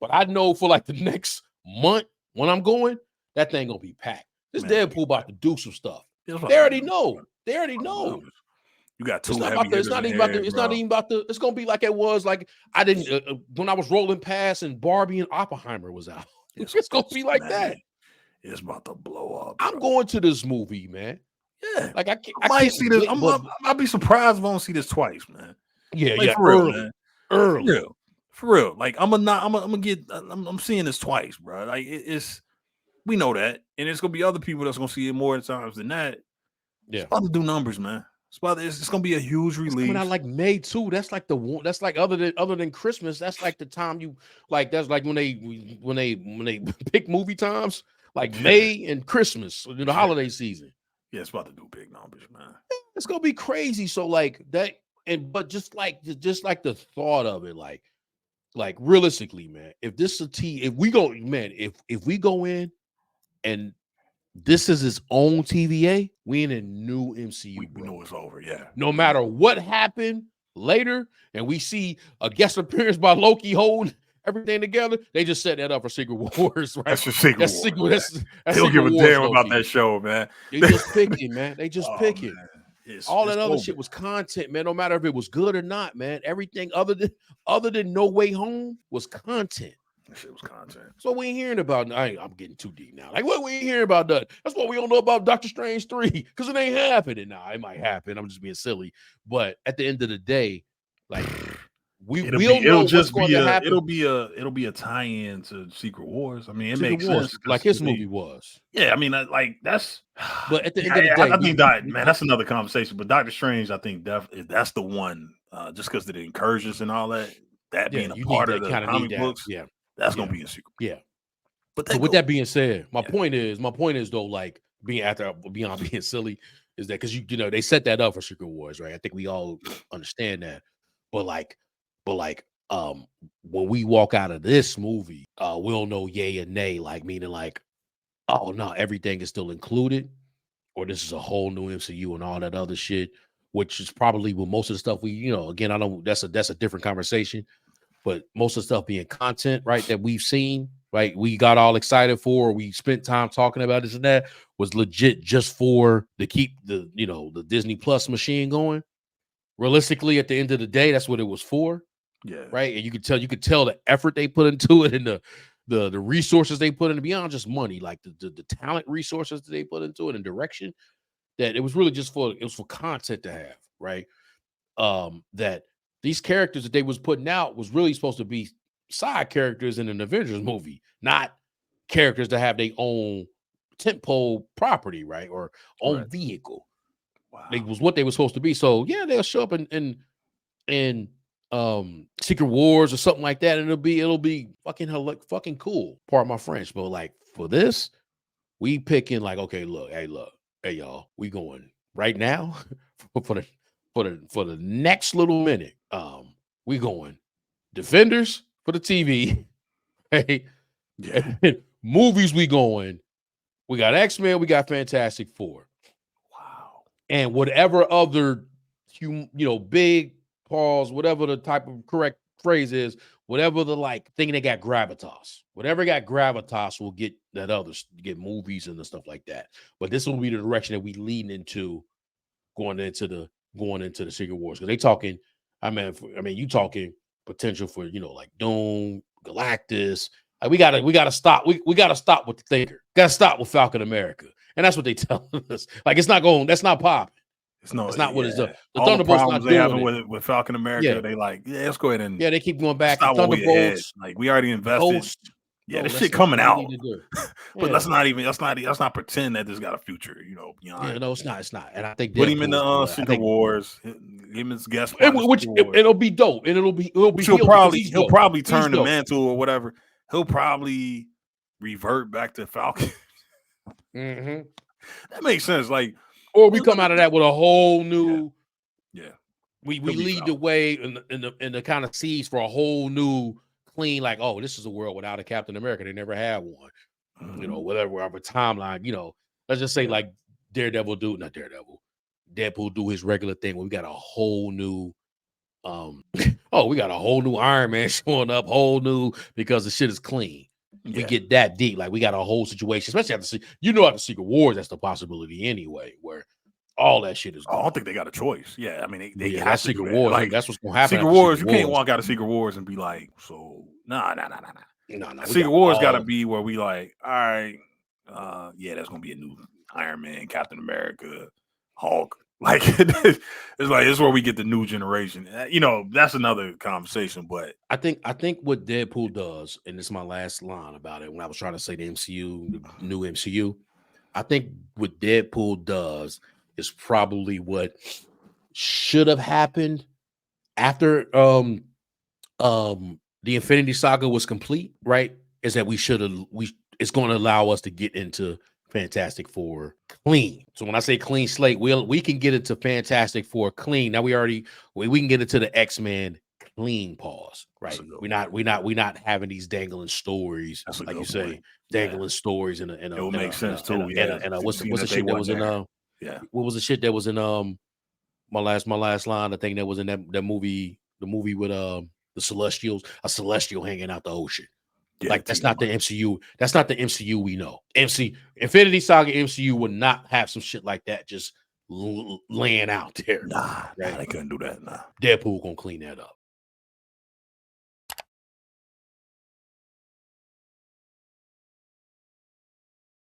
But I know for like the next month when I'm going, that thing gonna be packed. This Deadpool about to do some stuff. They already know. They already know. You got two. It's not even about the. It's gonna be like it was like I didn't when I was rolling past and Barbie and Oppenheimer was out. It's gonna be like that. It's about to blow up. I'm going to this movie, man. Yeah, like I might see this. I'll be surprised if I don't see this twice, man. Yeah, like, for real, man. Early, for real. Like I'm seeing this twice, bro. Like it's we know that, and it's gonna be other people that's gonna see it more times than that. Yeah, it's about to do numbers, man. It's gonna be a huge release. Coming out like May 2. That's like the one. That's like other than Christmas. That's like the time you like. That's like when they pick movie times, like May and Christmas, the holiday season. Yeah, it's about to do big numbers, man. It's gonna be crazy. So like that, but just like the thought of it, like realistically, man. If this is if we go in and this is its own TVA, we in a new MCU. We know it's over, yeah. No matter what happened later, and we see a guest appearance by Loki holding everything together, they just set that up for Secret Wars, right? That's for Secret Wars. They don't give a damn about that show, man. They just picking, man. They just picking. All that other shit was content, man. No matter if it was good or not, man. Everything other than No Way Home was content. That shit was content. So we ain't hearing about. I'm getting too deep now. Like what we ain't hearing about that? That's what we don't know about Doctor Strange 3 because it ain't happening now. It might happen. I'm just being silly. But at the end of the day, like it'll be a tie-in to Secret Wars. I mean, it makes sense. Like his movie was. Yeah, I mean, like that's. But at the end of the day, I think man, that's another conversation. But Doctor Strange, I think that's the one. Just because of the incursions and all that. That being a part of the comic books, that's gonna be a secret. Yeah. But so with that being said, my point is though, like beyond being silly, is that because you they set that up for Secret Wars, right? I think we all understand that. But when we walk out of this movie, we'll know yay and nay, like meaning like, oh no, everything is still included, or this is a whole new MCU and all that other shit, which is probably with most of the stuff we, again, I don't. That's a different conversation. But most of the stuff being content, right, that we've seen, right, we got all excited for, we spent time talking about this and that, was legit just for to keep the Disney Plus machine going. Realistically, at the end of the day, that's what it was for. Yeah. Right. And you could tell the effort they put into it and the resources they put into beyond just money, like the talent resources that they put into it and direction, that it was really just for content to have, right? That these characters that they was putting out was really supposed to be side characters in an Avengers movie, not characters that have their own tentpole property, right? Or own vehicle. Wow. It was what they were supposed to be. So yeah, they'll show up in Secret Wars or something like that, and it'll be fucking cool. Pardon my French, but like for this, we picking like, okay, hey y'all, we going right now for the next little minute. We going Defenders for the TV. Hey, movies we going. We got X-Men, we got Fantastic Four. Wow. And whatever other big pause, whatever the type of correct phrase is, whatever the like thing they got gravitas. Whatever got gravitas will get that others get movies and the stuff like that. But this will be the direction that we lean into going into the Secret Wars. Because they talking, you talking potential for like Doom, Galactus. Like we gotta stop. We gotta stop with the thinker. Gotta stop with Falcon America. And that's what they tell us. Like that's not popping. It's not what it's done. The all the Thunderbolts problems not they doing having it. with Falcon America. They like, let's go ahead and they keep going back. stop The what we ahead. Thunderbolts, Like we already invested. Ghost. Yeah, this shit coming out. But let's not pretend that this got a future, beyond. Yeah, no, it's not. And I think put him in the Secret Wars. Him as guest spot. It'll be dope. And it'll be he'll probably turn the mantle or whatever. He'll probably revert back to Falcon. Mm-hmm. That makes sense. Like, or we come out of that with a whole new. Yeah. We lead the way in the kind of seeds for a whole new clean, like, oh, this is a world without a Captain America. They never had one. Mm-hmm. Whatever timeline, let's just say like Deadpool do his regular thing. We got a whole new we got a whole new Iron Man showing up, whole new, because the shit is clean. We get that deep. Like we got a whole situation, especially after after Secret Wars, that's the possibility anyway, where all that shit is gone. I don't think they got a choice. Yeah, I mean they have Secret Wars. Like that's what's gonna happen. Secret Wars, you can't walk out of Secret Wars and be like, so nah. Secret Wars gotta be where we like, all right, that's gonna be a new Iron Man, Captain America, Hulk. Like it's where we get the new generation. That's another conversation. But I think what Deadpool does, and this is my last line about it when I was trying to say the MCU, the new MCU, I think what Deadpool does is probably what should have happened after the Infinity Saga was complete, right? Is that it's going to allow us to get into Fantastic Four clean. So when I say clean slate, we can get into Fantastic Four clean. Now we can get into the X-Men clean pause, right? We're not having these dangling stories, like you say, dangling stories in a it will make sense too. What's the shit that was in what was the shit that was in my last line? I think that was in that movie, the movie with the Celestials, a Celestial hanging out the ocean. Yeah, that's not the MCU. That's not the MCU we know. Infinity Saga MCU would not have some shit like that just laying out there. Nah, they couldn't do that. Nah. Deadpool gonna clean that up.